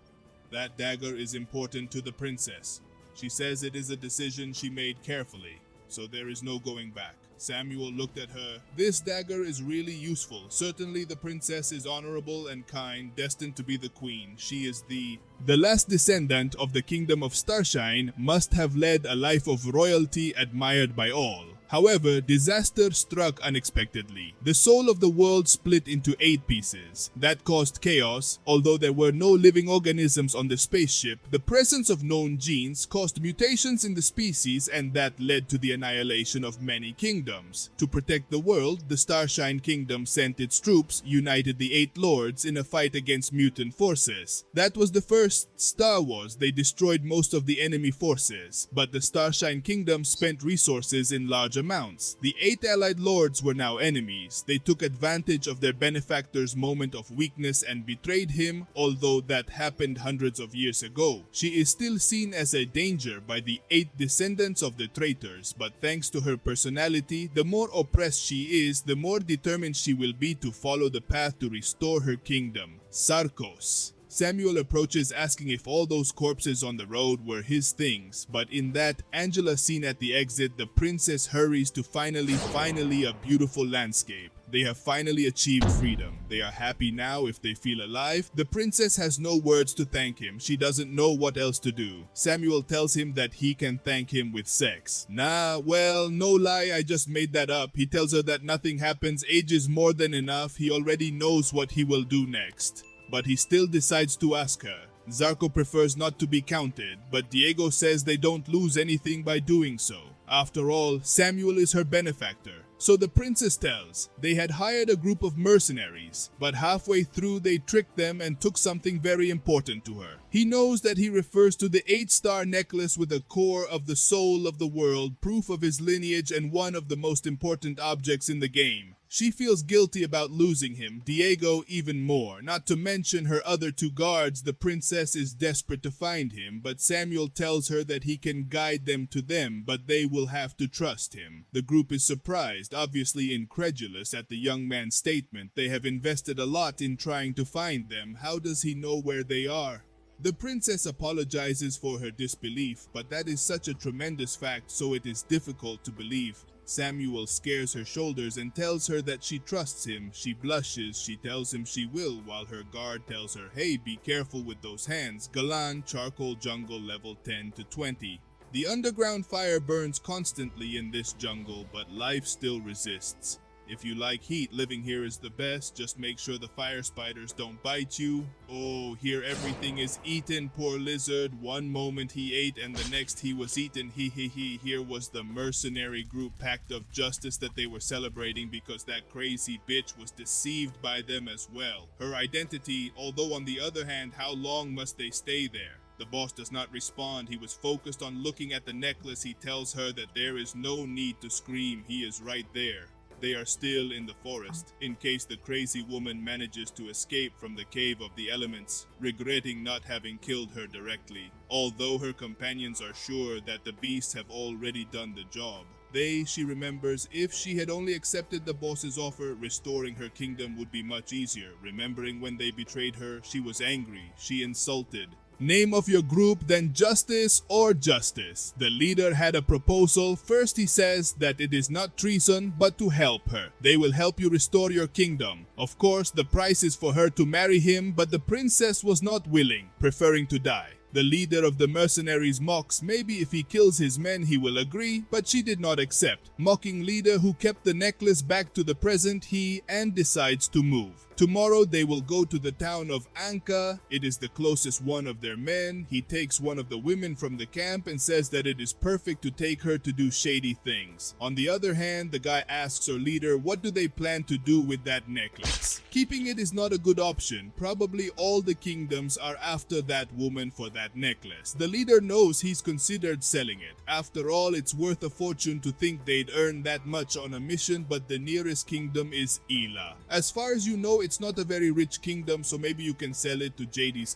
That dagger is important to the princess. She says it is a decision she made carefully, so there is no going back. Samuel looked at her. This dagger is really useful. Certainly the princess is honorable and kind, destined to be the queen. She is the last descendant of the kingdom of Starshine, must have led a life of royalty admired by all. However, disaster struck unexpectedly. The soul of the world split into 8 pieces. That caused chaos. Although there were no living organisms on the spaceship, the presence of known genes caused mutations in the species, and that led to the annihilation of many kingdoms. To protect the world, the Starshine Kingdom sent its troops, united the 8 lords in a fight against mutant forces. That was the first Star Wars. They destroyed most of the enemy forces, but the Starshine Kingdom spent resources in large amounts. The 8 allied lords were now enemies. They took advantage of their benefactor's moment of weakness and betrayed him, although that happened hundreds of years ago. She is still seen as a danger by the 8 descendants of the traitors, but thanks to her personality, the more oppressed she is, the more determined she will be to follow the path to restore her kingdom. Sarkos. Samuel approaches, asking if all those corpses on the road were his things, but in that Angela scene at the exit, the princess hurries to finally a beautiful landscape. They have finally achieved freedom. They are happy now if they feel alive. The princess has no words to thank him. She doesn't know what else to do. Samuel tells him that he can thank him with sex. Nah, well, no lie, I just made that up. He tells her that nothing happens. Age is more than enough. He already knows what he will do next. But he still decides to ask her. Zarko prefers not to be counted, but Diego says they don't lose anything by doing so. After all, Samuel is her benefactor. So the princess tells. They had hired a group of mercenaries, but halfway through they tricked them and took something very important to her. He knows that he refers to the 8-star necklace with the core of the soul of the world, proof of his lineage and one of the most important objects in the game. She feels guilty about losing him, Diego even more. Not to mention her other two guards, the princess is desperate to find him, but Samuel tells her that he can guide them to them, but they will have to trust him. The group is surprised, obviously incredulous at the young man's statement. They have invested a lot in trying to find them. How does he know where they are? The princess apologizes for her disbelief, but that is such a tremendous fact, so it is difficult to believe. Samuel scares her shoulders and tells her that she trusts him. She blushes. She tells him she will, while her guard tells her, hey, be careful with those hands. Galan, charcoal jungle level 10 to 20. The underground fire burns constantly in this jungle, but life still resists. If you like heat, living here is the best. Just make sure the fire spiders don't bite you. Oh, here everything is eaten, poor lizard. One moment he ate and the next he was eaten. Here was the mercenary group pact of justice that they were celebrating because that crazy bitch was deceived by them as well. Her identity, although on the other hand, how long must they stay there? The boss does not respond. He was focused on looking at the necklace. He tells her that there is no need to scream. He is right there. They are still in the forest, in case the crazy woman manages to escape from the cave of the elements, regretting not having killed her directly, although her companions are sure that the beasts have already done the job. She remembers, if she had only accepted the boss's offer, restoring her kingdom would be much easier. Remembering when they betrayed her, she was angry, she insulted. Name of your group, then Justice or Justice. The leader had a proposal. First he says that it is not treason, but to help her. They will help you restore your kingdom. Of course, the price is for her to marry him, but the princess was not willing, preferring to die. The leader of the mercenaries mocks, maybe if he kills his men he will agree, but she did not accept. Mocking leader who kept the necklace back to the present, and decides to move. Tomorrow they will go to the town of Anka. It is the closest one of their men. He takes one of the women from the camp and says that it is perfect to take her to do shady things. On the other hand, the guy asks her leader what do they plan to do with that necklace. Keeping it is not a good option. Probably all the kingdoms are after that woman for that necklace. The leader knows he's considered selling it. After all, it's worth a fortune to think they'd earn that much on a mission, but the nearest kingdom is Ila. As far as you know, it's not a very rich kingdom, so maybe you can sell it to JD's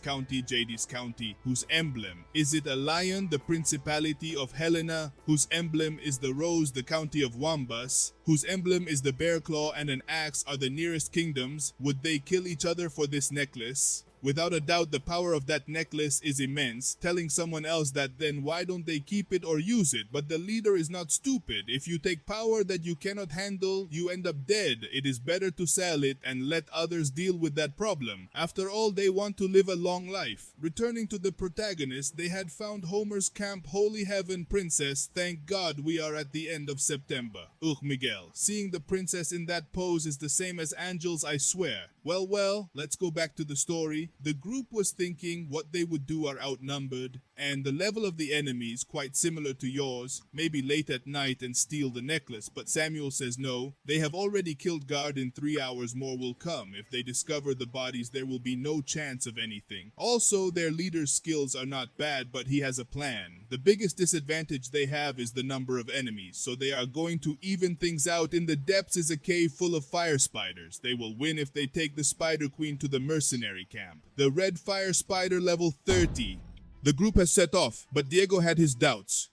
County, whose emblem. Is it a lion, the Principality of Helena, whose emblem is the rose, the County of Wambas, whose emblem is the bear claw and an axe are the nearest kingdoms? Would they kill each other for this necklace? Without a doubt, the power of that necklace is immense. Telling someone else that, then why don't they keep it or use it? But the leader is not stupid. If you take power that you cannot handle, you end up dead. It is better to sell it and let others deal with that problem. After all, they want to live a long life. Returning to the protagonist, they had found Homer's camp, Holy Heaven Princess. Thank God we are at the end of September. Miguel. Seeing the princess in that pose is the same as Angel's, I swear. Well, let's go back to the story. The group was thinking what they would do are outnumbered, and the level of the enemies quite similar to yours, maybe late at night and steal the necklace, but Samuel says no, they have already killed guard. In 3 hours more will come. If they discover the bodies, there will be no chance of anything. Also, their leader's skills are not bad, but he has a plan. The biggest disadvantage they have is the number of enemies, so they are going to even things out. In the depths is a cave full of fire spiders. They will win if they take the Spider Queen to the mercenary camp. The red fire spider level 30. The group has set off, but Diego had his doubts.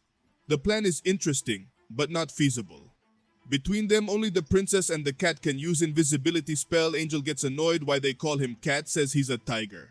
The plan is interesting, but not feasible. Between them, only the princess and the cat can use invisibility spell. Angel gets annoyed why they call him cat, says he's a tiger.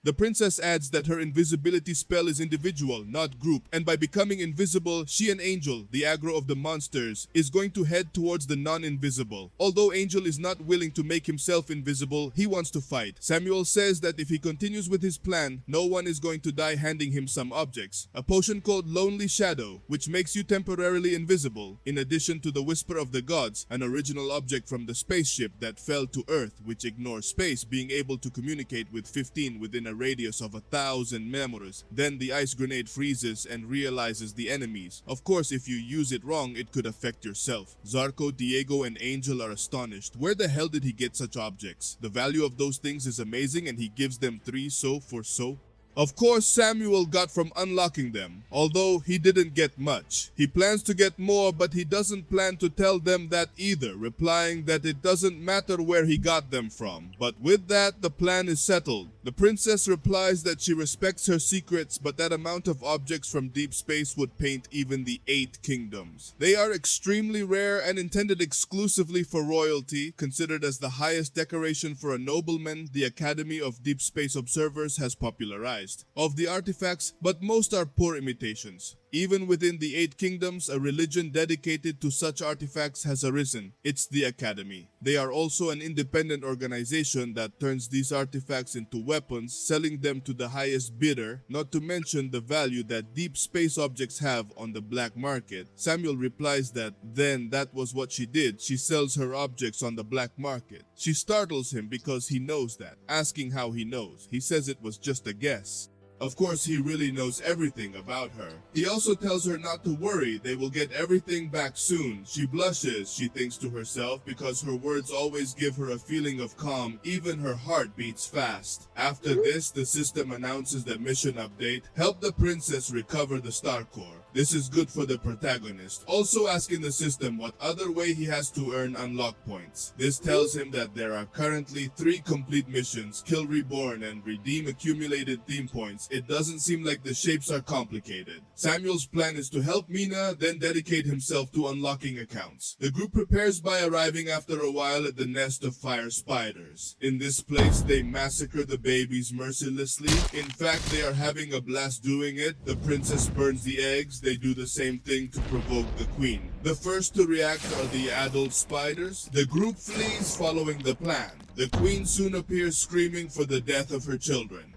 The princess adds that her invisibility spell is individual, not group, and by becoming invisible, she and Angel, the aggro of the monsters, is going to head towards the non-invisible. Although Angel is not willing to make himself invisible, he wants to fight. Samuel says that if he continues with his plan, no one is going to die, handing him some objects. A potion called Lonely Shadow, which makes you temporarily invisible, in addition to the Whisper of the Gods, an original object from the spaceship that fell to Earth, which ignores space, being able to communicate with 15 within a radius of 1,000 memories. Then the ice grenade freezes and realizes the enemies. Of course, if you use it wrong, it could affect yourself. Zarko, Diego, and Angel are astonished. Where the hell did he get such objects? The value of those things is amazing and he gives them 3 so for so. Of course, Samuel got from unlocking them, although he didn't get much. He plans to get more, but he doesn't plan to tell them that either, replying that it doesn't matter where he got them from. But with that, the plan is settled. The princess replies that she respects her secrets, but that amount of objects from deep space would paint even the 8 kingdoms. They are extremely rare and intended exclusively for royalty, considered as the highest decoration for a nobleman the Academy of Deep Space Observers has popularized. Of the artifacts, but most are poor imitations. Even within the 8 kingdoms, a religion dedicated to such artifacts has arisen. It's the Academy. They are also an independent organization that turns these artifacts into weapons, selling them to the highest bidder, not to mention the value that deep space objects have on the black market. Samuel replies that then that was what she did. She sells her objects on the black market. She startles him because he knows that. Asking how he knows, he says it was just a guess. Of course, he really knows everything about her. He also tells her not to worry, they will get everything back soon. She blushes, she thinks to herself, because her words always give her a feeling of calm, even her heart beats fast. After this, the system announces the mission update, help the princess recover the star core. This is good for the protagonist, also asking the system what other way he has to earn unlock points. This tells him that there are currently 3 complete missions, kill Reborn and redeem accumulated theme points. It doesn't seem like the shapes are complicated. Samuel's plan is to help Mina, then dedicate himself to unlocking accounts. The group prepares by arriving after a while at the nest of fire spiders. In this place, they massacre the babies mercilessly. In fact, they are having a blast doing it. The princess burns the eggs. They do the same thing to provoke the queen. The first to react are the adult spiders. The group flees following the plan. The queen soon appears screaming for the death of her children.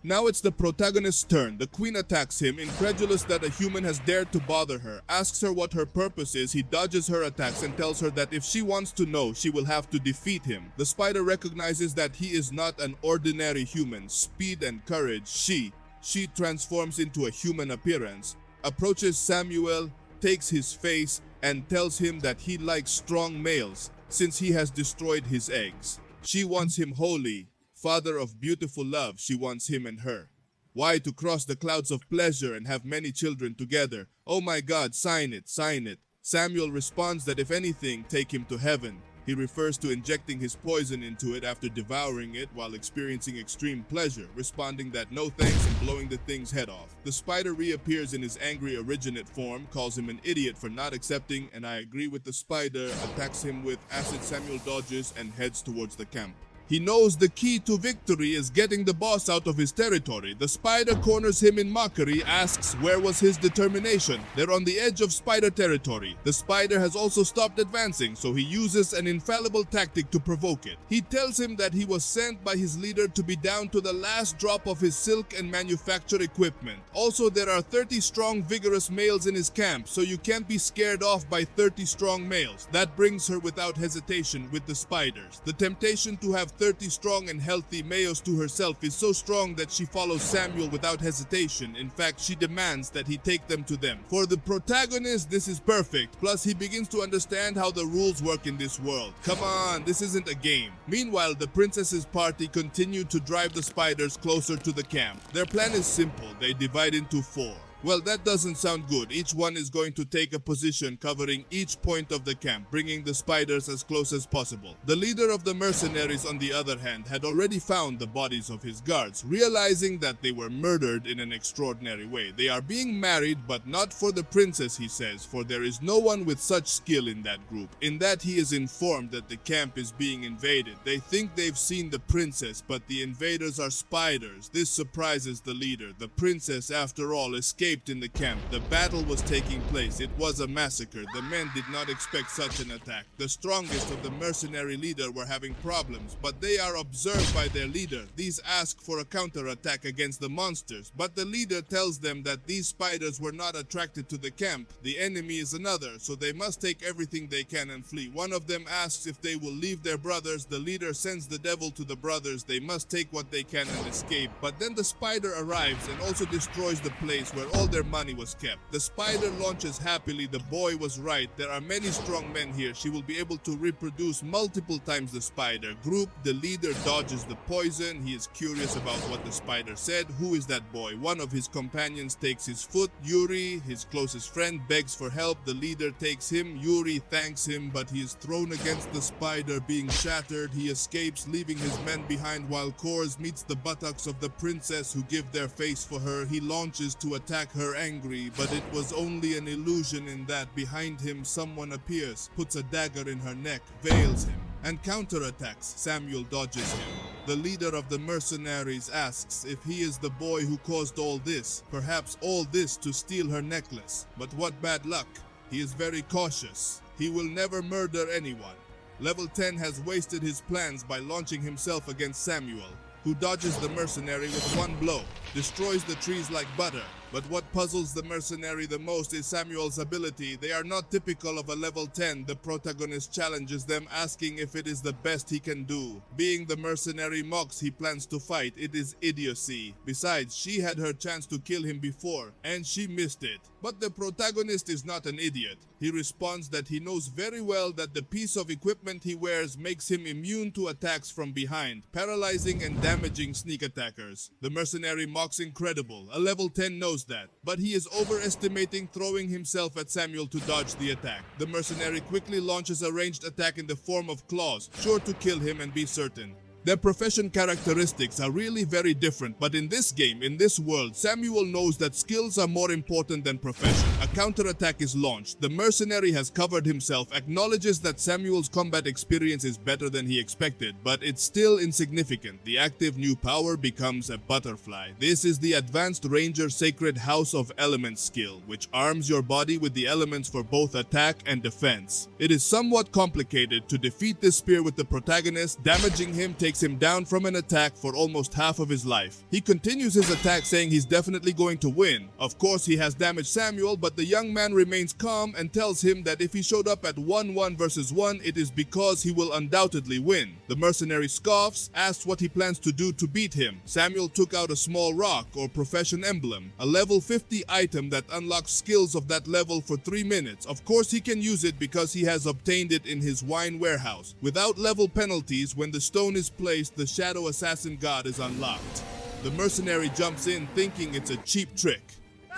Now it's the protagonist's turn. The queen attacks him, incredulous that a human has dared to bother her. Asks her what her purpose is. He dodges her attacks and tells her that if she wants to know, she will have to defeat him. The spider recognizes that he is not an ordinary human. Speed and courage. She transforms into a human appearance, approaches Samuel, takes his face, and tells him that he likes strong males since he has destroyed his eggs. She wants him holy, father of beautiful love. She wants him and her. Why? To cross the clouds of pleasure and have many children together. Oh my God, sign it, sign it. Samuel responds that if anything, take him to heaven. He refers to injecting his poison into it after devouring it while experiencing extreme pleasure, responding that no thanks and blowing the thing's head off. The spider reappears in his angry originate form, calls him an idiot for not accepting, and I agree with the spider, attacks him with acid. Samuel dodges and heads towards the camp. He knows the key to victory is getting the boss out of his territory. The spider corners him in mockery, asks where was his determination. They're on the edge of spider territory. The spider has also stopped advancing, so he uses an infallible tactic to provoke it. He tells him that he was sent by his leader to be down to the last drop of his silk and manufacture equipment. Also, there are 30 strong, vigorous males in his camp, so you can't be scared off by 30 strong males. That brings her without hesitation with the spiders. The temptation to have 30 strong and healthy males to herself is so strong that she follows Samuel without hesitation. In fact, she demands that he take them to them. For the protagonist, this is perfect. Plus, he begins to understand how the rules work in this world. Come on, this isn't a game. Meanwhile, the princess's party continue to drive the spiders closer to the camp. Their plan is simple. They divide into 4. Well, that doesn't sound good. Each one is going to take a position covering each point of the camp, bringing the spiders as close as possible. The leader of the mercenaries, on the other hand, had already found the bodies of his guards, realizing that they were murdered in an extraordinary way. They are being married, but not for the princess, he says, for there is no one with such skill in that group. In that, he is informed that the camp is being invaded. They think they've seen the princess, but the invaders are spiders. This surprises the leader. The princess, after all, escaped in the camp. The battle was taking place. It was a massacre. The men did not expect such an attack. The strongest of the mercenary leader were having problems, but they are observed by their leader. These ask for a counterattack against the monsters, but the leader tells them that these spiders were not attracted to the camp. The enemy is another, so they must take everything they can and flee. One of them asks if they will leave their brothers. The leader sends the devil to the brothers. They must take what they can and escape. But then the spider arrives and also destroys the place where all their money was kept. The spider launches happily. The boy was right. There are many strong men here. She will be able to reproduce multiple times the spider. Group, the leader dodges the poison. He is curious about what the spider said. Who is that boy? One of his companions takes his foot. Yuri, his closest friend, begs for help. The leader takes him. Yuri thanks him, but he is thrown against the spider, being shattered. He escapes, leaving his men behind while Kors meets the buttocks of the princess who give their face for her. He launches to attack her angry, but it was only an illusion in that behind him someone appears, puts a dagger in her neck, veils him, and counterattacks. Samuel dodges him. The leader of the mercenaries asks if he is the boy who caused all this, perhaps all this to steal her necklace. But what bad luck. He is very cautious. He will never murder anyone. Level 10 has wasted his plans by launching himself against Samuel, who dodges the mercenary with one blow, destroys the trees like butter. But what puzzles the mercenary the most is Samuel's ability. They are not typical of a level 10. The protagonist challenges them, asking if it is the best he can do. Being the mercenary mocks he plans to fight. It is idiocy. Besides, she had her chance to kill him before, and she missed it. But the protagonist is not an idiot. He responds that he knows very well that the piece of equipment he wears makes him immune to attacks from behind, paralyzing and damaging sneak attackers. The mercenary mocks incredible. A level 10 knows that, but he is overestimating, throwing himself at Samuel to dodge the attack. The mercenary quickly launches a ranged attack in the form of claws, sure to kill him and be certain. Their profession characteristics are really very different, but in this game, in this world, Samuel knows that skills are more important than profession. A counterattack is launched. The mercenary has covered himself, acknowledges that Samuel's combat experience is better than he expected, but it's still insignificant. The active new power becomes a butterfly. This is the Advanced Ranger Sacred House of Elements skill, which arms your body with the elements for both attack and defense. It is somewhat complicated to defeat this spear with the protagonist. Damaging him takes him down from an attack for almost half of his life. He continues his attack, saying he's definitely going to win. Of course, he has damaged Samuel, but the young man remains calm and tells him that if he showed up at 1-1 versus 1, it is because he will undoubtedly win. The mercenary scoffs, asks what he plans to do to beat him. Samuel took out a small rock or profession emblem, a level 50 item that unlocks skills of that level for 3 minutes. Of course, he can use it because he has obtained it in his wine warehouse. Without level penalties, when the stone is placed, the Shadow Assassin God is unlocked. The mercenary jumps in thinking it's a cheap trick.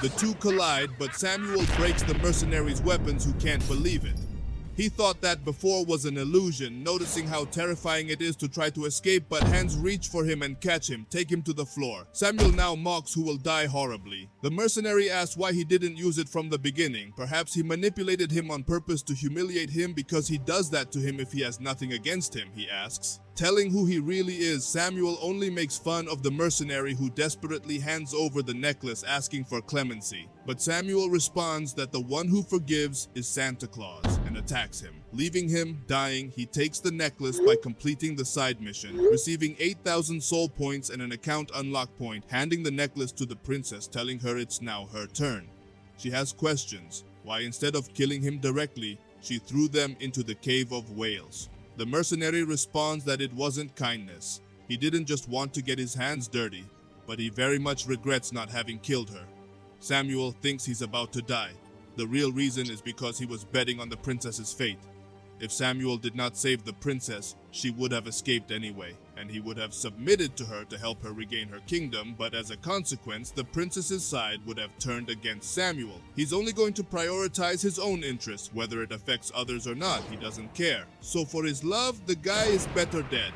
The two collide, but Samuel breaks the mercenary's weapons, who can't believe it. He thought that before was an illusion, noticing how terrifying it is to try to escape, but hands reach for him and catch him, take him to the floor. Samuel now mocks who will die horribly. The mercenary asks why he didn't use it from the beginning. Perhaps he manipulated him on purpose to humiliate him because he does that to him if he has nothing against him, he asks. Telling who he really is, Samuel only makes fun of the mercenary who desperately hands over the necklace asking for clemency. But Samuel responds that the one who forgives is Santa Claus and attacks him. Leaving him dying, he takes the necklace by completing the side mission, receiving 8,000 soul points and an account unlock point, handing the necklace to the princess, telling her it's now her turn. She has questions, why instead of killing him directly, she threw them into the cave of whales. The mercenary responds that it wasn't kindness. He didn't just want to get his hands dirty, but he very much regrets not having killed her. Samuel thinks he's about to die. The real reason is because he was betting on the princess's fate. If Samuel did not save the princess, she would have escaped anyway, and he would have submitted to her to help her regain her kingdom, but as a consequence, the princess's side would have turned against Samuel. He's only going to prioritize his own interests, whether it affects others or not, he doesn't care. So for his love, the guy is better dead.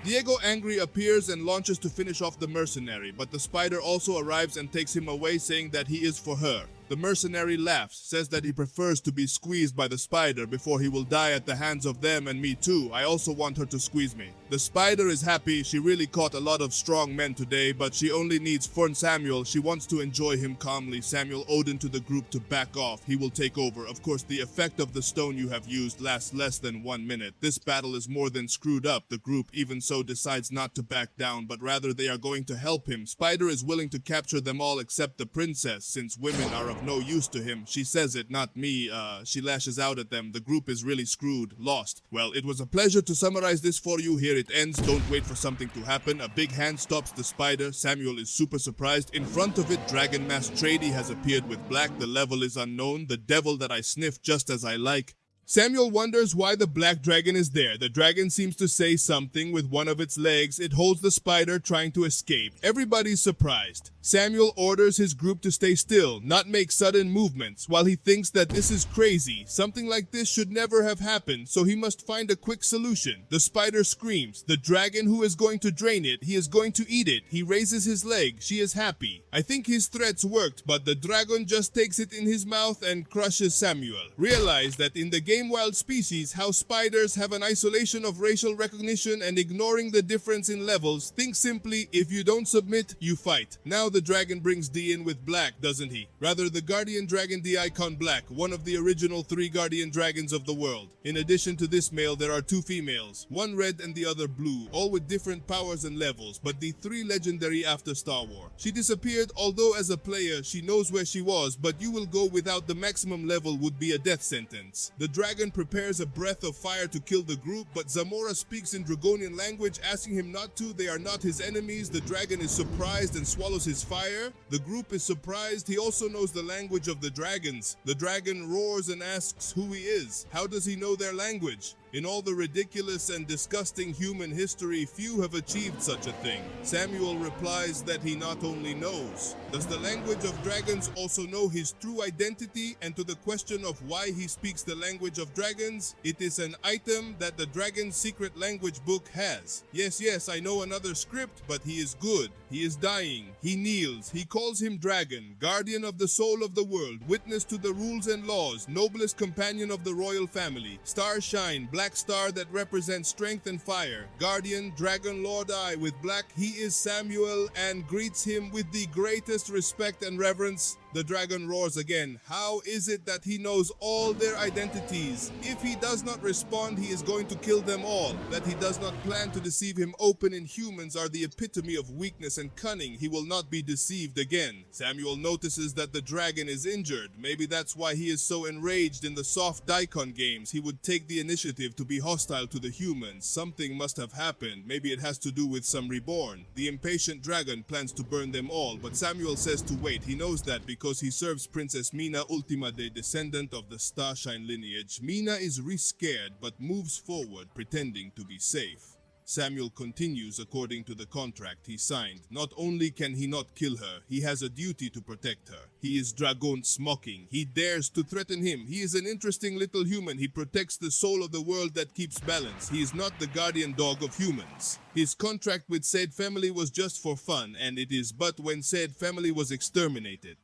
Diego angry appears and launches to finish off the mercenary, but the spider also arrives and takes him away, saying that he is for her. The mercenary laughs, says that he prefers to be squeezed by the spider before he will die at the hands of them, and me too. I also want her to squeeze me. The spider is happy. She really caught a lot of strong men today, but she only needs Fern Samuel. She wants to enjoy him calmly. Samuel Odin to the group to back off. He will take over. Of course, the effect of the stone you have used lasts less than 1 minute. This battle is more than screwed up. The group even so decides not to back down, but rather they are going to help him. Spider is willing to capture them all except the princess, since women are of of no use to him. She says it, not me. She lashes out at them. The group is really screwed, lost. Well, it was a pleasure to summarize this for you. Here it ends. Don't wait for something to happen. A big hand stops the spider. Samuel is super surprised. In front of it, Dragon Mask Trady has appeared with black. The level is unknown. The devil that I sniff just as I like. Samuel wonders why the black dragon is there. The dragon seems to say something with one of its legs. It holds the spider trying to escape. Everybody's surprised. Samuel orders his group to stay still, not make sudden movements, while he thinks that this is crazy. Something like this should never have happened, so he must find a quick solution. The spider screams. The dragon who is going to drain it, he is going to eat it. He raises his leg. She is happy. I think his threats worked, but the dragon just takes it in his mouth and crushes Samuel. Realize that in the game Wild Species, how spiders have an isolation of racial recognition and ignoring the difference in levels. Think simply, if you don't submit, you fight. Now the dragon brings D in with black, doesn't he? Rather, the guardian dragon D icon black, one of the original 3 guardian dragons of the world. In addition to this male, there are 2 females, one red and the other blue, all with different powers and levels, but the 3 legendary after Star Wars. She disappeared, although as a player, she knows where she was, but you will go without the maximum level would be a death sentence. The dragon prepares a breath of fire to kill the group, but Zamora speaks in Dragonian language, asking him not to. They are not his enemies. The dragon is surprised and swallows his fire. The group is surprised. He also knows the language of the dragons. The dragon roars and asks who he is. How does he know their language? In all the ridiculous and disgusting human history, few have achieved such a thing. Samuel replies that he not only knows. Does the language of dragons also know his true identity? And to the question of why he speaks the language of dragons, it is an item that the Dragon's Secret Language book has. Yes, I know another script, but he is good. He is dying. He kneels. He calls him Dragon, guardian of the soul of the world, witness to the rules and laws, noblest companion of the royal family, star shine, black star that represents strength and fire, guardian, dragon lord I with black. He is Samuel and greets him with the greatest respect and reverence. The dragon roars again. How is it that he knows all their identities? If he does not respond, he is going to kill them all. That he does not plan to deceive him open in humans are the epitome of weakness and cunning. He will not be deceived again. Samuel notices that the dragon is injured. Maybe that's why he is so enraged in the soft Daikon games. He would take the initiative to be hostile to the humans. Something must have happened. Maybe it has to do with some reborn. The impatient dragon plans to burn them all, but Samuel says to wait. He knows that because he serves Princess Mina Ultima de descendant of the Starshine lineage. Mina is re-scared but moves forward pretending to be safe. Samuel continues according to the contract he signed. Not only can he not kill her, he has a duty to protect her. He is Dragon Smocking. He dares to threaten him. He is an interesting little human. He protects the soul of the world that keeps balance. He is not the guardian dog of humans. His contract with said family was just for fun, and it is but when said family was exterminated.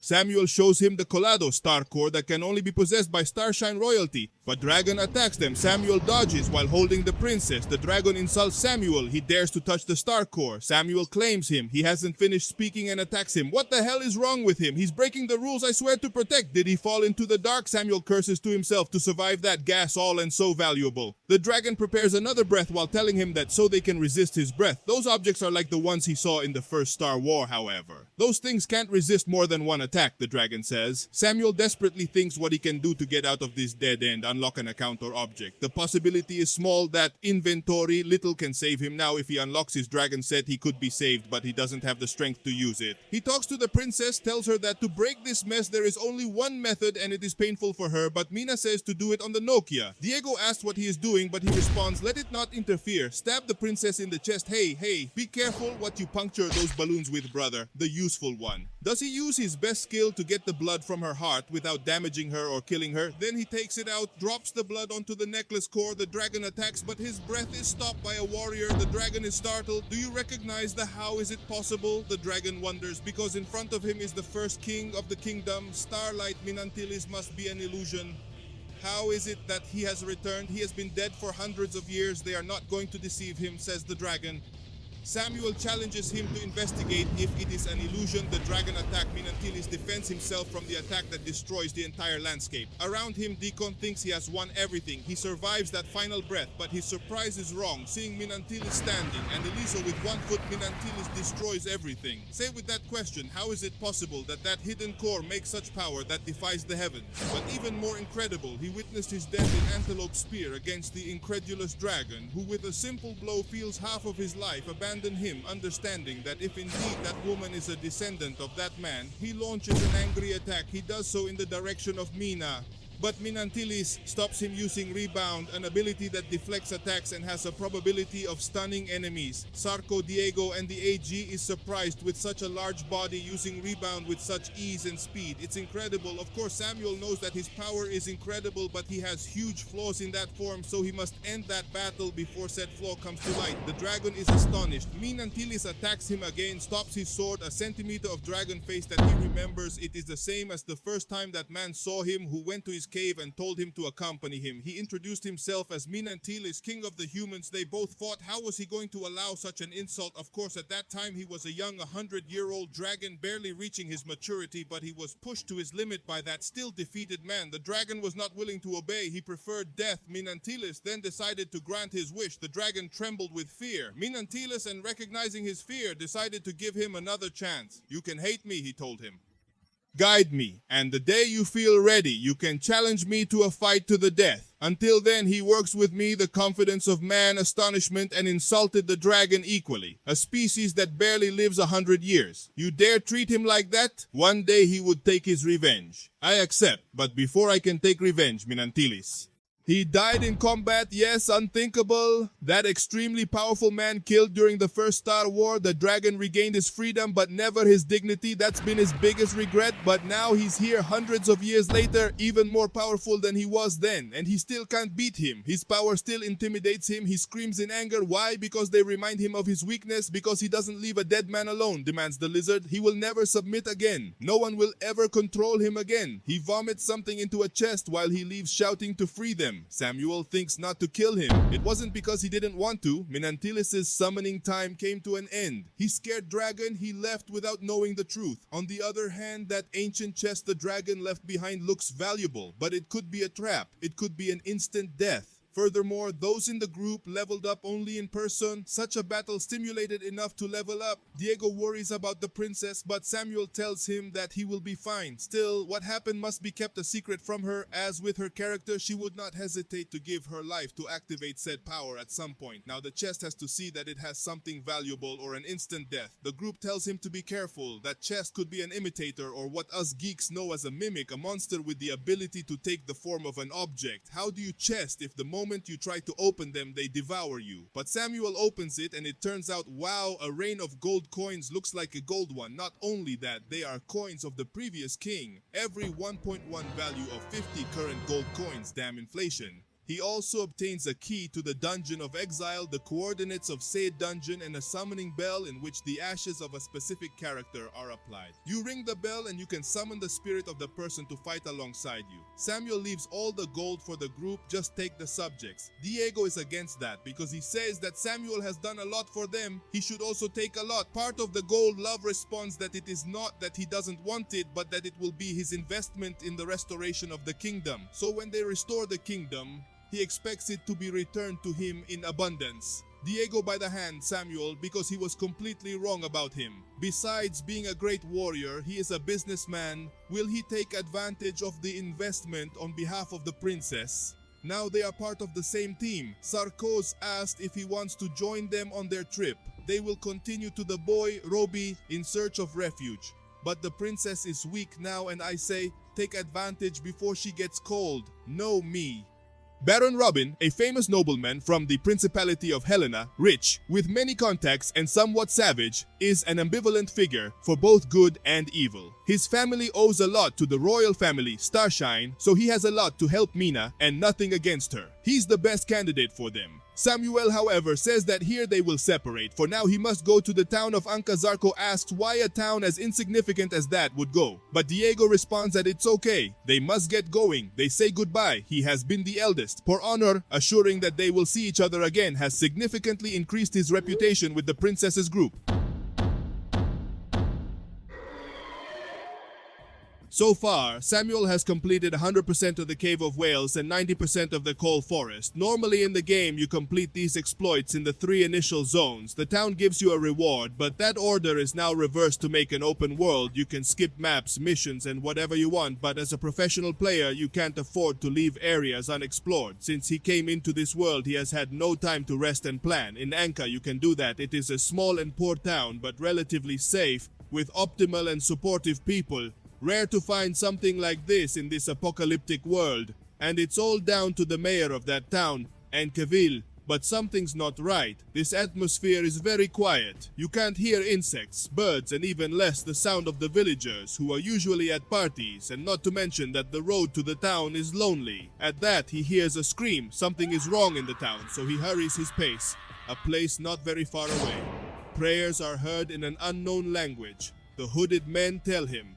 Samuel shows him the Colado star core that can only be possessed by Starshine royalty, but Dragon attacks them. Samuel dodges while holding the princess. The dragon insults Samuel. He dares to touch the star core. Samuel claims him. He hasn't finished speaking and attacks him. What the hell is wrong with him? He's breaking the rules I swear to protect. Did he fall into the dark? Samuel curses to himself to survive that gas all and so valuable. The dragon prepares another breath while telling him that so they can resist his breath. Those objects are like the ones he saw in the first Star War, however. Those things can't resist more than one attack, the dragon says. Samuel desperately thinks what he can do to get out of this dead end, unlock an account or object. The possibility is small that inventory, little can save him now. If he unlocks his dragon set, he could be saved, but he doesn't have the strength to use it. He talks to the princess, tells her that to break this mess, there is only one method and it is painful for her, but Mina says to do it on the Nokia. Diego asks what he is doing, but he responds, let it not interfere. Stab the princess in the chest. Hey, be careful what you puncture those balloons with, brother. The useful one. Does he use his best skill to get the blood from her heart without damaging her or killing her? Then he takes it out, drops the blood onto the necklace core. The dragon attacks, but his breath is stopped by a warrior. The dragon is startled. Do you recognize the how is it possible? The dragon wonders, because in front of him is the first king of the kingdom. Starlight Minantilis must be an illusion. How is it that he has returned? He has been dead for hundreds of years. They are not going to deceive him, says the dragon. Samuel challenges him to investigate if it is an illusion. The dragon attack. Minantilis defends himself from the attack that destroys the entire landscape. Around him, Deacon thinks he has won everything. He survives that final breath, but his surprise is wrong, seeing Minantilis standing, and Eliso with 1 foot. Minantilis destroys everything. Say with that question, how is it possible that that hidden core makes such power that defies the heavens? But even more incredible, he witnessed his death in Antelope Spear against the incredulous dragon, who with a simple blow feels half of his life abandon him, understanding that if indeed that woman is a descendant of that man, he launches an angry attack. He does so in the direction of Mina. But Minantilis stops him using Rebound, an ability that deflects attacks and has a probability of stunning enemies. Sarko, Diego, and the AG is surprised with such a large body using Rebound with such ease and speed. It's incredible. Of course, Samuel knows that his power is incredible, but he has huge flaws in that form, so he must end that battle before said flaw comes to light. The dragon is astonished. Minantilis attacks him again, stops his sword, a centimeter of dragon face that he remembers. It is the same as the first time that man saw him, who went to his cave and told him to accompany him. He introduced himself as Minantilis, king of the humans. They both fought. How was he going to allow such an insult? Of course, at that time he was a young 100-year-old dragon, barely reaching his maturity, but he was pushed to his limit by that still defeated man. The dragon was not willing to obey. He preferred death. Minantilis then decided to grant his wish. The dragon trembled with fear. Minantilis, and recognizing his fear, decided to give him another chance. You can hate me, he told him. Guide me, and the day you feel ready, you can challenge me to a fight to the death. Until then, he works with me, the confidence of man, astonishment, and insulted the dragon equally, a species that barely lives 100 years. You dare treat him like that? One day he would take his revenge. I accept, but before I can take revenge, Minantilis. He died in combat, yes, unthinkable. That extremely powerful man killed during the first Star War. The dragon regained his freedom, but never his dignity. That's been his biggest regret. But now he's here hundreds of years later, even more powerful than he was then. And he still can't beat him. His power still intimidates him. He screams in anger. Why? Because they remind him of his weakness. Because he doesn't leave a dead man alone, demands the lizard. He will never submit again. No one will ever control him again. He vomits something into a chest while he leaves shouting to free them. Samuel thinks not to kill him. It wasn't because he didn't want to. Minantilis' summoning time came to an end. He scared dragon. He left without knowing the truth. On the other hand, that ancient chest the dragon left behind looks valuable, but it could be a trap. It could be an instant death. Furthermore, those in the group leveled up only in person. Such a battle stimulated enough to level up. Diego worries about the princess, but Samuel tells him that he will be fine. Still, what happened must be kept a secret from her. As with her character, she would not hesitate to give her life to activate said power at some point. Now the chest has to see that it has something valuable or an instant death. The group tells him to be careful. That chest could be an imitator, or what us geeks know as a mimic, a monster with the ability to take the form of an object. How do you chest if the moment you try to open them, they devour you? But Samuel opens it and it turns out, wow, a rain of gold coins looks like a gold one. Not only that, they are coins of the previous king. Every 1.1 value of 50 current gold coins, damn inflation. He also obtains a key to the Dungeon of Exile, the coordinates of said dungeon, and a summoning bell in which the ashes of a specific character are applied. You ring the bell and you can summon the spirit of the person to fight alongside you. Samuel leaves all the gold for the group, just take the subjects. Diego is against that because he says that Samuel has done a lot for them. He should also take a lot. Part of the gold, Love responds that it is not that he doesn't want it, but that it will be his investment in the restoration of the kingdom. So when they restore the kingdom, he expects it to be returned to him in abundance. Diego by the hand Samuel because he was completely wrong about him. Besides being a great warrior, he is a businessman. Will he take advantage of the investment on behalf of the princess? Now they are part of the same team. Sarko's asked if he wants to join them on their trip. They will continue to the boy, Roby, in search of refuge. But the princess is weak now and I say, take advantage before she gets cold. Know me. Baron Robin, a famous nobleman from the Principality of Helena, rich, with many contacts and somewhat savage, is an ambivalent figure for both good and evil. His family owes a lot to the royal family, Starshine, so he has a lot to help Mina and nothing against her. He's the best candidate for them. Samuel, however, says that here they will separate. For now, he must go to the town of Anka. Zarko asks why a town as insignificant as that would go. But Diego responds that it's okay. They must get going. They say goodbye. He has been the eldest. For honor, assuring that they will see each other again has significantly increased his reputation with the princess's group. So far, Samuel has completed 100% of the Cave of Whales and 90% of the Coal Forest. Normally in the game, you complete these exploits in the 3 initial zones. The town gives you a reward, but that order is now reversed to make an open world. You can skip maps, missions, and whatever you want, but as a professional player, you can't afford to leave areas unexplored. Since he came into this world, he has had no time to rest and plan. In Anka, you can do that. It is a small and poor town, but relatively safe, with optimal and supportive people. Rare to find something like this in this apocalyptic world, and it's all down to the mayor of that town, Enkaville. But something's not right. This atmosphere is very quiet. You can't hear insects, birds, and even less the sound of the villagers who are usually at parties, and not to mention that the road to the town is lonely. At that, he hears a scream. Something is wrong in the town, so he hurries his pace. A place not very far away. Prayers are heard in an unknown language. The hooded men tell him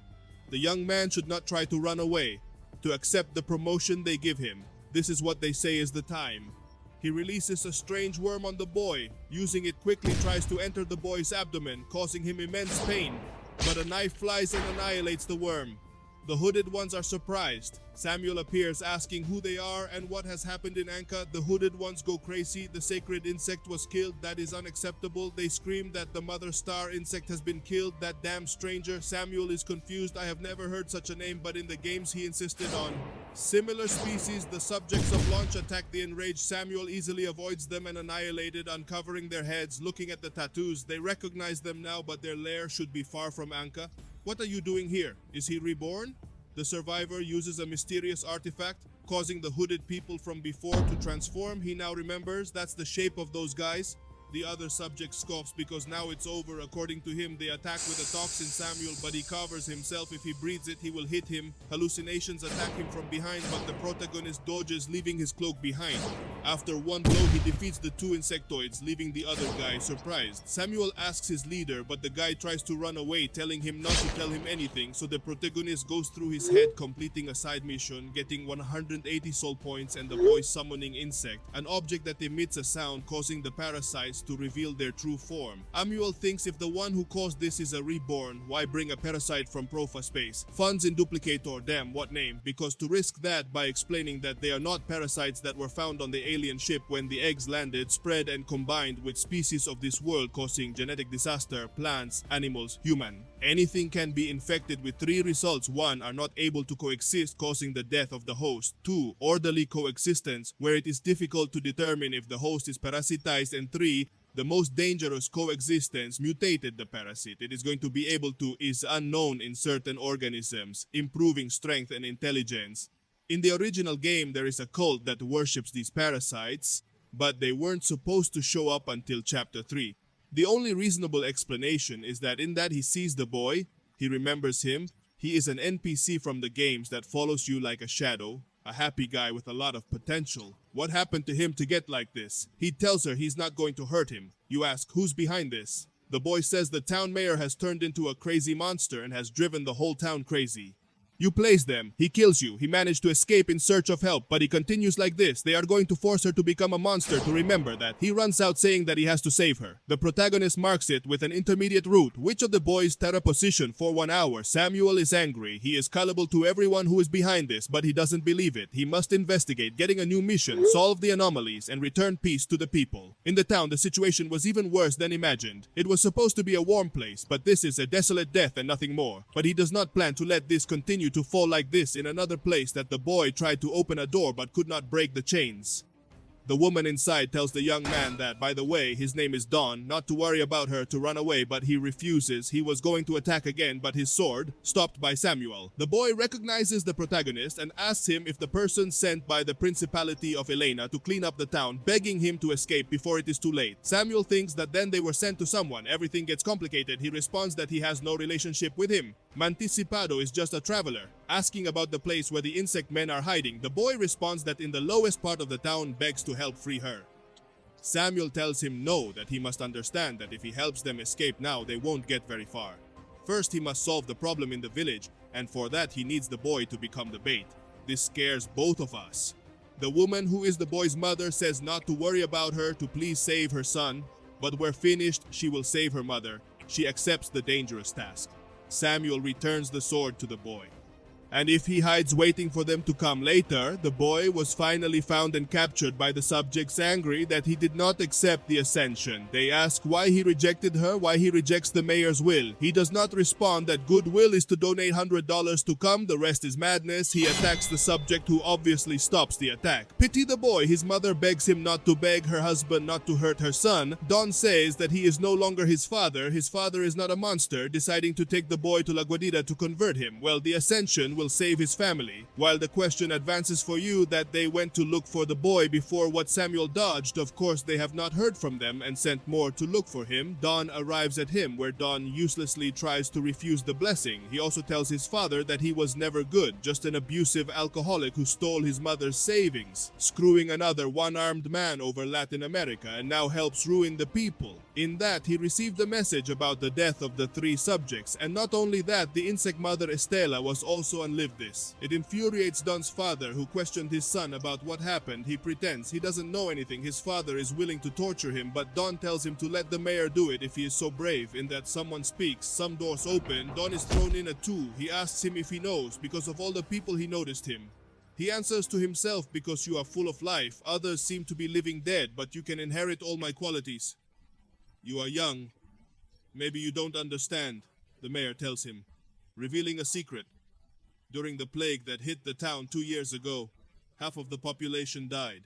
the young man should not try to run away, to accept the promotion they give him. This is what they say is the time. He releases a strange worm on the boy. Using it quickly tries to enter the boy's abdomen, causing him immense pain. But a knife flies and annihilates the worm. The hooded ones are surprised. Samuel appears asking who they are and what has happened in Anka. The hooded ones go crazy. The sacred insect was killed. That is unacceptable. They scream that the mother star insect has been killed. That damn stranger. Samuel is confused. I have never heard such a name, but in the games he insisted on. Similar species, the subjects of launch attack the enraged. Samuel easily avoids them and annihilated, uncovering their heads. Looking at the tattoos, they recognize them now, but their lair should be far from Anka. What are you doing here? Is he reborn? The survivor uses a mysterious artifact, causing the hooded people from before to transform. He now remembers that's the shape of those guys. The other subject scoffs because now it's over. According to him, they attack with a toxin Samuel, but he covers himself. If he breathes it, he will hit him. Hallucinations attack him from behind, but the protagonist dodges, leaving his cloak behind. After one blow, he defeats the 2 insectoids, leaving the other guy surprised. Samuel asks his leader, but the guy tries to run away, telling him not to tell him anything, so the protagonist goes through his head, completing a side mission, getting 180 soul points and the voice summoning insect, an object that emits a sound, causing the parasites to reveal their true form. Samuel thinks if the one who caused this is a reborn, why bring a parasite from Profa space? Funds in Duplicator, damn, what name? Because to risk that by explaining that they are not parasites that were found on the alien ship when the eggs landed, spread and combined with species of this world, causing genetic disaster, plants, animals, human. Anything can be infected with 3 results. 1, are not able to coexist, causing the death of the host. 2, orderly coexistence, where it is difficult to determine if the host is parasitized. And 3, the most dangerous coexistence, mutated the parasite. It is going to be able to is unknown in certain organisms, improving strength and intelligence. In the original game, there is a cult that worships these parasites, but they weren't supposed to show up until chapter 3. The only reasonable explanation is that in that he sees the boy, he remembers him, he is an NPC from the games that follows you like a shadow, a happy guy with a lot of potential. What happened to him to get like this? He tells her he's not going to hurt him. You ask, who's behind this? The boy says the town mayor has turned into a crazy monster and has driven the whole town crazy. You place them. He kills you. He managed to escape in search of help, but he continues like this. They are going to force her to become a monster to remember that. He runs out saying that he has to save her. The protagonist marks it with an intermediate route. Which of the boys Terra position for 1 hour? Samuel is angry. He is culpable to everyone who is behind this, but he doesn't believe it. He must investigate, getting a new mission, solve the anomalies, and return peace to the people. In the town, the situation was even worse than imagined. It was supposed to be a warm place, but this is a desolate death and nothing more. But he does not plan to let this continue to fall like this in another place that the boy tried to open a door but could not break the chains. The woman inside tells the young man that, by the way, his name is Dawn, not to worry about her, to run away, but he refuses. He was going to attack again, but his sword, stopped by Samuel. The boy recognizes the protagonist and asks him if the person sent by the Principality of Elena to clean up the town, begging him to escape before it is too late. Samuel thinks that then they were sent to someone. Everything gets complicated. He responds that he has no relationship with him. Manticipado is just a traveler, asking about the place where the insect men are hiding. The boy responds that in the lowest part of the town, begs to help free her. Samuel tells him no, that he must understand that if he helps them escape now, they won't get very far. First, he must solve the problem in the village, and for that he needs the boy to become the bait. This scares both of us. The woman who is the boy's mother says not to worry about her, to please save her son, but we're finished, she will save her mother. She accepts the dangerous task. Samuel returns the sword to the boy. And if he hides waiting for them to come later, the boy was finally found and captured by the subjects, angry that he did not accept the ascension. They ask why he rejected her, why he rejects the mayor's will. He does not respond that goodwill is to donate $100 to come, the rest is madness. He attacks the subject, who obviously stops the attack. Pity the boy, his mother begs him not to beg her husband not to hurt her son. Don says that he is no longer his father is not a monster, deciding to take the boy to La Guadira to convert him. Well, the ascension will save his family, while the question advances for you that they went to look for the boy before what Samuel dodged. Of course, they have not heard from them and sent more to look for him. Don arrives at him, where Don uselessly tries to refuse the blessing. He also tells his father that he was never good, just an abusive alcoholic who stole his mother's savings, screwing another one-armed man over Latin America, and now helps ruin the people. In that, he received a message about the death of the 3 subjects, and not only that, the insect mother Estela was also unlived this. It infuriates Don's father, who questioned his son about what happened. He pretends he doesn't know anything. His father is willing to torture him, but Don tells him to let the mayor do it if he is so brave. In that, someone speaks, some doors open, Don is thrown in a 2. He asks him if he knows, because of all the people he noticed him. He answers to himself, because you are full of life. Others seem to be living dead, but you can inherit all my qualities. You are young. Maybe you don't understand, the mayor tells him, revealing a secret. During the plague that hit the town 2 years ago, half of the population died.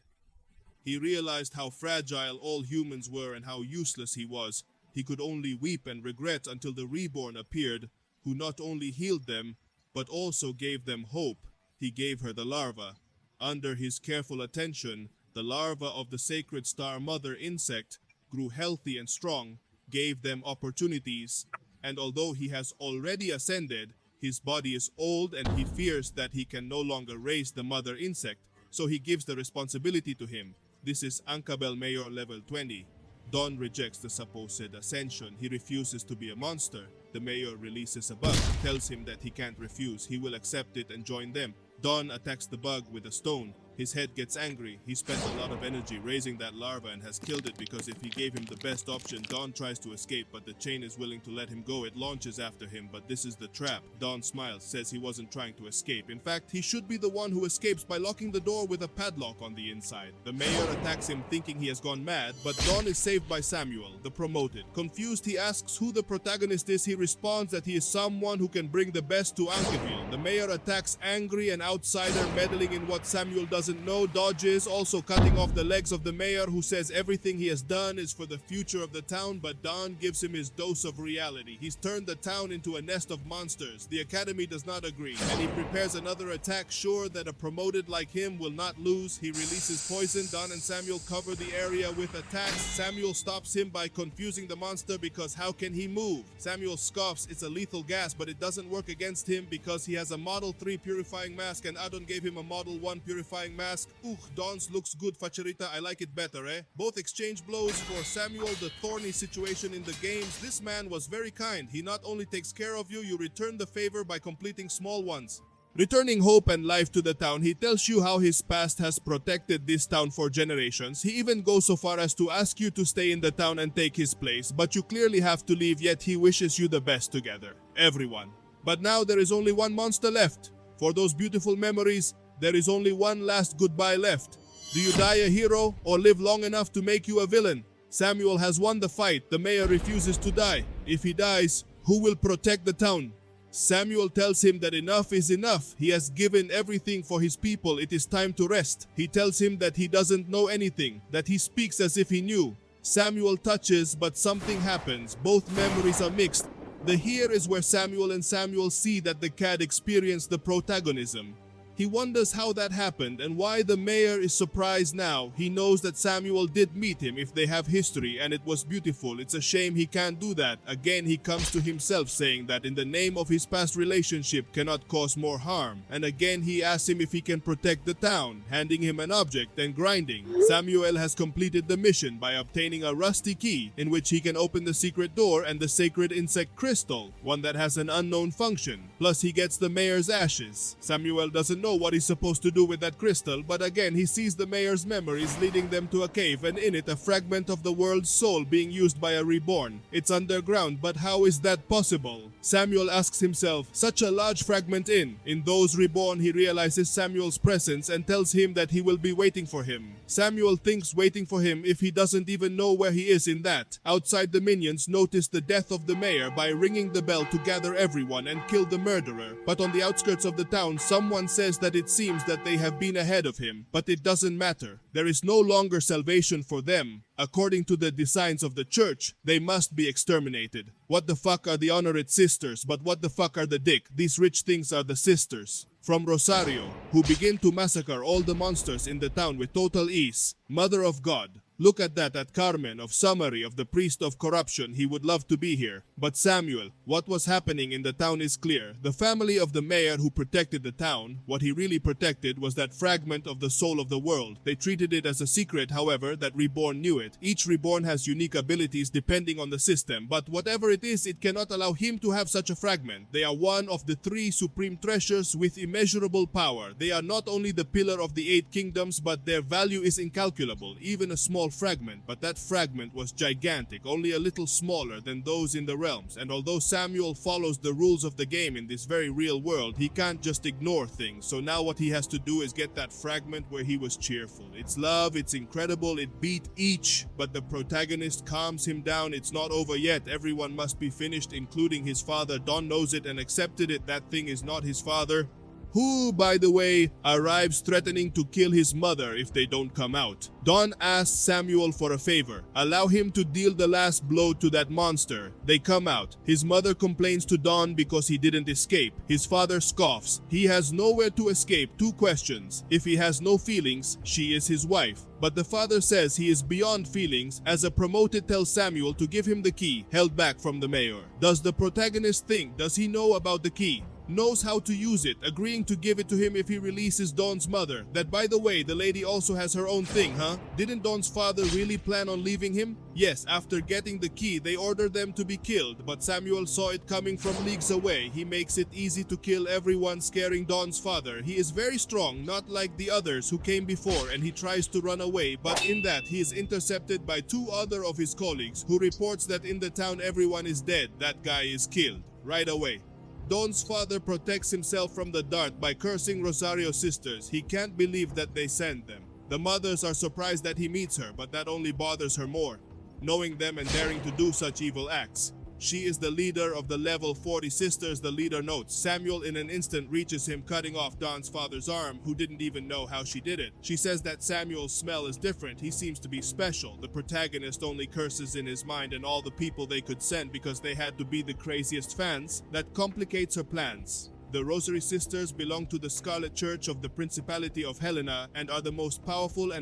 He realized how fragile all humans were and how useless he was. He could only weep and regret until the REBORN appeared, who not only healed them, but also gave them hope. He gave her the larva. Under his careful attention, the larva of the sacred star mother insect grew healthy and strong, gave them opportunities, and although he has already ascended, his body is old and he fears that he can no longer raise the mother insect, so he gives the responsibility to him. This is Ankabel Mayor level 20. Don rejects the supposed ascension. He refuses to be a monster. The mayor releases a bug, tells him that he can't refuse. He will accept it and join them. Don attacks the bug with a stone. His head gets angry. He spent a lot of energy raising that larva and has killed it, because if he gave him the best option, Don tries to escape, but the chain is willing to let him go. It launches after him, but this is the trap. Don smiles, says he wasn't trying to escape. In fact, he should be the one who escapes by locking the door with a padlock on the inside. The mayor attacks him thinking he has gone mad, but Don is saved by Samuel, the promoted. Confused, he asks who the protagonist is. He responds that he is someone who can bring the best to Ankeville. The mayor attacks, angry, an outsider meddling in what Samuel doesn't know, dodges, also cutting off the legs of the mayor, who says everything he has done is for the future of the town, but Don gives him his dose of reality. He's turned the town into a nest of monsters. The academy does not agree, and he prepares another attack, sure that a promoted like him will not lose. He releases poison. Don and Samuel cover the area with attacks. Samuel stops him by confusing the monster, because how can he move? Samuel scoffs, it's a lethal gas, but it doesn't work against him because he has a Model 3 purifying mask and Adon gave him a Model 1 purifying mask. Don's looks good, Facharita. I like it better, eh? Both exchange blows. For Samuel, the thorny situation in the games, this man was very kind. He not only takes care of you, you return the favor by completing small ones. Returning hope and life to the town, he tells you how his past has protected this town for generations. He even goes so far as to ask you to stay in the town and take his place, but you clearly have to leave, yet he wishes you the best together. Everyone. But now there is only one monster left. For those beautiful memories, there is only one last goodbye left. Do you die a hero or live long enough to make you a villain? Samuel has won the fight. The mayor refuses to die. If he dies, who will protect the town? Samuel tells him that enough is enough. He has given everything for his people. It is time to rest. He tells him that he doesn't know anything, that he speaks as if he knew. Samuel touches, but something happens. Both memories are mixed. The here is where Samuel and Samuel see that the cat experienced the protagonism. He wonders how that happened and why the mayor is surprised now. He knows that Samuel did meet him if they have history and it was beautiful. It's a shame he can't do that. Again, he comes to himself saying that in the name of his past relationship cannot cause more harm. And again, he asks him if he can protect the town, handing him an object and grinding. Samuel has completed the mission by obtaining a rusty key in which he can open the secret door and the sacred insect crystal, one that has an unknown function. Plus, he gets the mayor's ashes. Samuel doesn't know what he's supposed to do with that crystal, but again he sees the mayor's memories leading them to a cave, and in it a fragment of the world's soul being used by a reborn. It's underground, but how is that possible? Samuel asks himself, such a large fragment in those reborn. He realizes Samuel's presence and tells him that he will be waiting for him. Samuel thinks waiting for him if he doesn't even know where he is in that. Outside, the minions notice the death of the mayor by ringing the bell to gather everyone and kill the murderer. But on the outskirts of the town, someone says that it seems that they have been ahead of him. But it doesn't matter. There is no longer salvation for them. According to the designs of the church, they must be exterminated. What the fuck are the honored sisters? But what the fuck are the dick? These rich things are the sisters from Rosario, who begin to massacre all the monsters in the town with total ease. Mother of God. Look at that, at Carmen of summary of the priest of corruption. He would love to be here. But Samuel, what was happening in the town is clear. The family of the mayor who protected the town, what he really protected was that fragment of the soul of the world. They treated it as a secret, however, that Reborn knew it. Each Reborn has unique abilities depending on the system, but whatever it is, it cannot allow him to have such a fragment. They are one of the three supreme treasures with immeasurable power. They are not only the pillar of the 8 kingdoms, but their value is incalculable, even a small fragment. But that fragment was gigantic, only a little smaller than those in the realms. And although Samuel follows the rules of the game in this very real world, he can't just ignore things. So now what he has to do is get that fragment where he was cheerful. It's love, it's incredible, it beat each, but the protagonist calms him down. It's not over yet. Everyone must be finished, including his father. Don knows it and accepted it. That thing is not his father, who, by the way, arrives threatening to kill his mother if they don't come out. Don asks Samuel for a favor. Allow him to deal the last blow to that monster. They come out. His mother complains to Don because he didn't escape. His father scoffs. He has nowhere to escape. 2 questions. If he has no feelings, she is his wife. But the father says he is beyond feelings, as a promoted tells Samuel to give him the key, held back from the mayor. Does the protagonist think? Does he know about the key? Knows how to use it, agreeing to give it to him if he releases Don's mother. That, by the way, the lady also has her own thing, huh? Didn't Don's father really plan on leaving him? Yes, after getting the key, they ordered them to be killed, but Samuel saw it coming from leagues away. He makes it easy to kill everyone, scaring Don's father. He is very strong, not like the others who came before, and he tries to run away, but in that, he is intercepted by 2 other of his colleagues, who reports that in the town everyone is dead. That guy is killed right away. Don's father protects himself from the dart by cursing Rosario's sisters. He can't believe that they send them. The mothers are surprised that he meets her, but that only bothers her more, knowing them and daring to do such evil acts. She is the leader of the level 40 sisters, the leader notes. Samuel in an instant reaches him, cutting off Don's father's arm, who didn't even know how she did it. She says that Samuel's smell is different. He seems to be special. The protagonist only curses in his mind and all the people they could send because they had to be the craziest fans. That complicates her plans. The Rosary Sisters belong to the Scarlet Church of the Principality of Helena and are the most powerful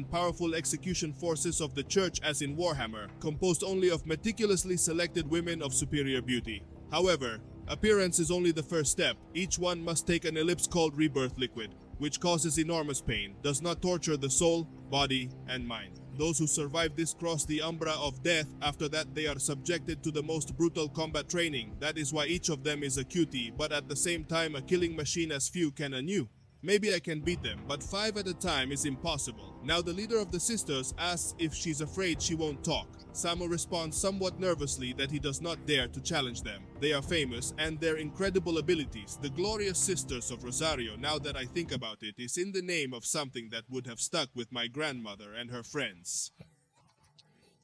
execution forces of the church, as in Warhammer, composed only of meticulously selected women of superior beauty. However, appearance is only the first step. Each one must take an ellipse called rebirth liquid, which causes enormous pain, does not torture the soul, body, and mind. Those who survive this cross the umbra of death. After that, they are subjected to the most brutal combat training. That is why each of them is a cutie, but at the same time a killing machine as few can anew. Maybe I can beat them, but 5 at a time is impossible. Now the leader of the sisters asks if she's afraid she won't talk. Samuel responds somewhat nervously that he does not dare to challenge them. They are famous, and their incredible abilities, the glorious sisters of Rosario, now that I think about it, is in the name of something that would have stuck with my grandmother and her friends.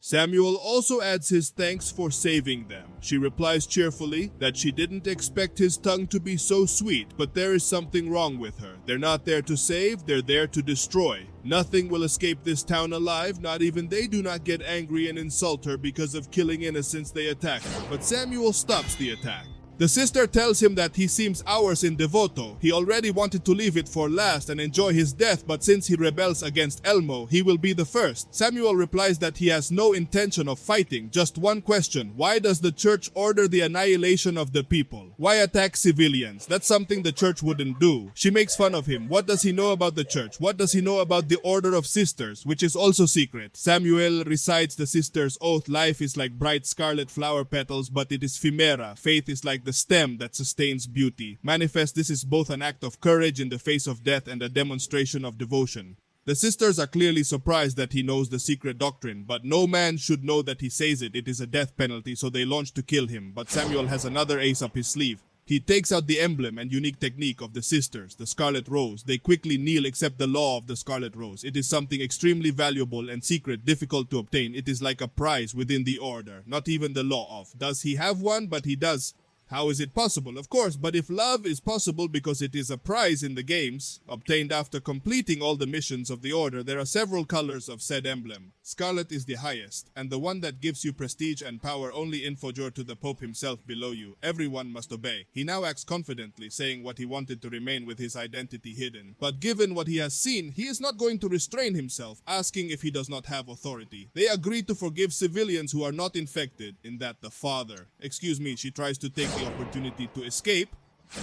Samuel also adds his thanks for saving them. She replies cheerfully that she didn't expect his tongue to be so sweet, but there is something wrong with her. They're not there to save, they're there to destroy. Nothing will escape this town alive, not even they do not get angry and insult her because of killing innocents they attack her. But Samuel stops the attack. The sister tells him that he seems hours in Devoto. He already wanted to leave it for last and enjoy his death, but since he rebels against Elmo, he will be the first. Samuel replies that he has no intention of fighting. Just one question: why does the church order the annihilation of the people? Why attack civilians? That's something the church wouldn't do. She makes fun of him. What does he know about the church? What does he know about the Order of Sisters, which is also secret? Samuel recites the sister's oath: life is like bright scarlet flower petals, but it is phimera. Faith is like the stem that sustains beauty. Manifest, this is both an act of courage in the face of death and a demonstration of devotion. The sisters are clearly surprised that he knows the secret doctrine, but no man should know that he says it. It is a death penalty, so they launch to kill him. But Samuel has another ace up his sleeve. He takes out the emblem and unique technique of the sisters, the Scarlet Rose. They quickly kneel, accept the law of the Scarlet Rose. It is something extremely valuable and secret, difficult to obtain. It is like a prize within the order, not even the law of. Does he have one? But he does. How is it possible? Of course, but if love is possible because it is a prize in the games, obtained after completing all the missions of the order, there are several colors of said emblem. Scarlet is the highest, and the one that gives you prestige and power, only infojor to the Pope himself below you. Everyone must obey. He now acts confidently, saying what he wanted to remain with his identity hidden. But given what he has seen, he is not going to restrain himself, asking if he does not have authority. They agree to forgive civilians who are not infected, in that the father. Excuse me, she tries to take the opportunity to escape.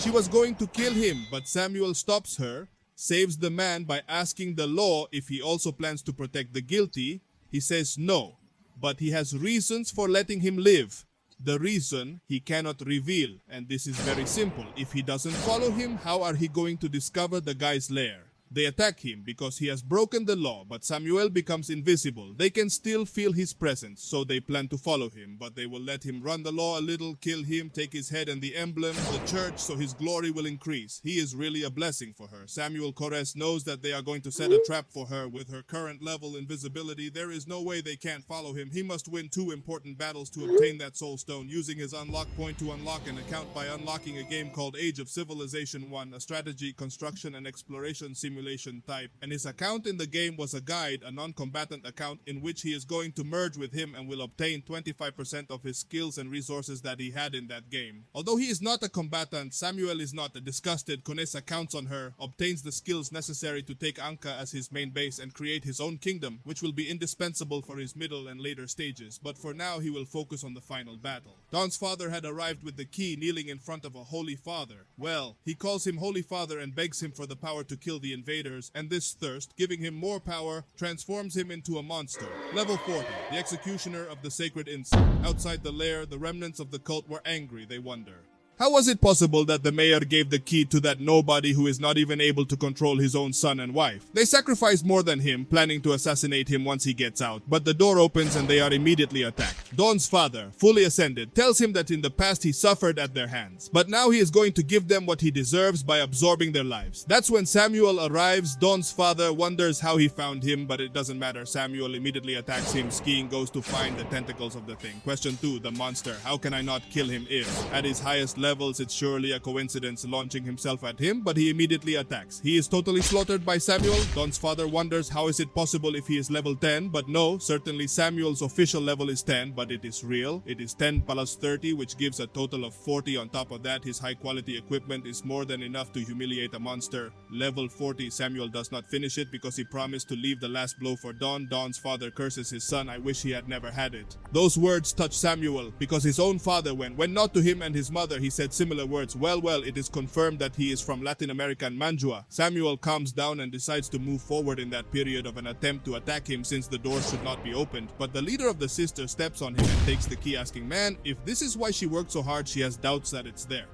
She was going to kill him, but Samuel stops her, saves the man by asking the law if he also plans to protect the guilty. He says no, but he has reasons for letting him live. The reason he cannot reveal, and this is very simple. If he doesn't follow him, how are he going to discover the guy's lair? They attack him because he has broken the law, but Samuel becomes invisible. They can still feel his presence, so they plan to follow him, but they will let him run the law a little, kill him, take his head and the emblem, the church, so his glory will increase. He is really a blessing for her. Samuel Kores knows that they are going to set a trap for her. With her current level invisibility, there is no way they can't follow him. He must win 2 important battles to obtain that soul stone, using his unlock point to unlock an account by unlocking a game called Age of Civilization 1, a strategy, construction, and exploration simulation type, and his account in the game was a guide, a non-combatant account in which he is going to merge with him and will obtain 25% of his skills and resources that he had in that game. Although he is not a combatant, Samuel is not. Disgusted, Konesa counts on her, obtains the skills necessary to take Anka as his main base and create his own kingdom, which will be indispensable for his middle and later stages, but for now he will focus on the final battle. Don's father had arrived with the key, kneeling in front of a holy father. Well, he calls him Holy Father and begs him for the power to kill the invaders, and this thirst, giving him more power, transforms him into a monster. Level 40, the executioner of the sacred insect. Outside the lair, the remnants of the cult were angry. They wonder, how was it possible that the mayor gave the key to that nobody who is not even able to control his own son and wife? They sacrifice more than him, planning to assassinate him once he gets out, but the door opens and they are immediately attacked. Don's father, fully ascended, tells him that in the past he suffered at their hands, but now he is going to give them what he deserves by absorbing their lives. That's when Samuel arrives. Don's father wonders how he found him, but it doesn't matter. Samuel immediately attacks him. Skiing goes to find the tentacles of the thing. Question 2, the monster. How can I not kill him if, at his highest levels, it's surely a coincidence launching himself at him, but he immediately attacks. He is totally slaughtered by Samuel. Don's father wonders how is it possible if he is level 10, but no, certainly Samuel's official level is 10, but it is real. It is 10 plus 30, which gives a total of 40. On top of that, his high quality equipment is more than enough to humiliate a monster. Level 40, Samuel does not finish it because he promised to leave the last blow for Don. Don's father curses his son. I wish he had never had it. Those words touch Samuel because his own father, when not to him and his mother, he said similar words. Well, it is confirmed that he is from Latin American manhua. Samuel calms down and decides to move forward in that period of an attempt to attack him since the door should not be opened. But the leader of the sisters steps on him and takes the key, asking, man, if this is why she worked so hard, she has doubts that it's there.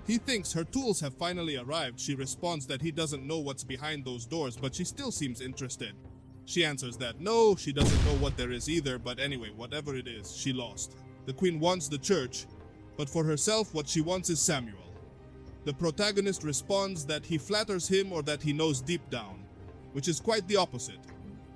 He thinks her tools have finally arrived. She responds that he doesn't know what's behind those doors, but she still seems interested. She answers that no, she doesn't know what there is either, but anyway, whatever it is, she lost. The queen wants the church, but for herself, what she wants is Samuel. The protagonist responds that he flatters him or that he knows deep down, which is quite the opposite.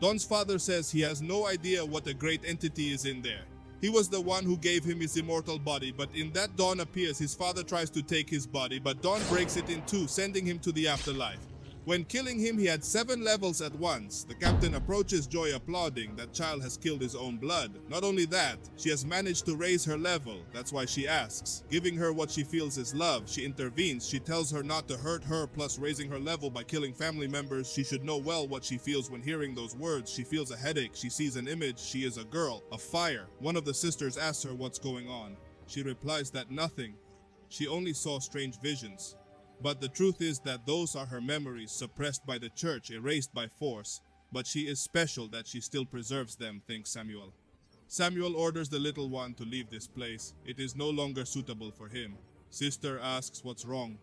Don's father says he has no idea what a great entity is in there. He was the one who gave him his immortal body, but in that Don appears, his father tries to take his body, but Don breaks it in two, sending him to the afterlife. When killing him, he had 7 levels at once. The captain approaches Joy applauding that child has killed his own blood. Not only that, she has managed to raise her level. That's why she asks. Giving her what she feels is love, she intervenes. She tells her not to hurt her, plus raising her level by killing family members. She should know well what she feels when hearing those words. She feels a headache. She sees an image. She is a girl, a fire. One of the sisters asks her what's going on. She replies that nothing. She only saw strange visions. But the truth is that those are her memories suppressed by the church, erased by force. But she is special that she still preserves them, thinks Samuel. Samuel orders the little one to leave this place. It is no longer suitable for him. Sister asks what's wrong.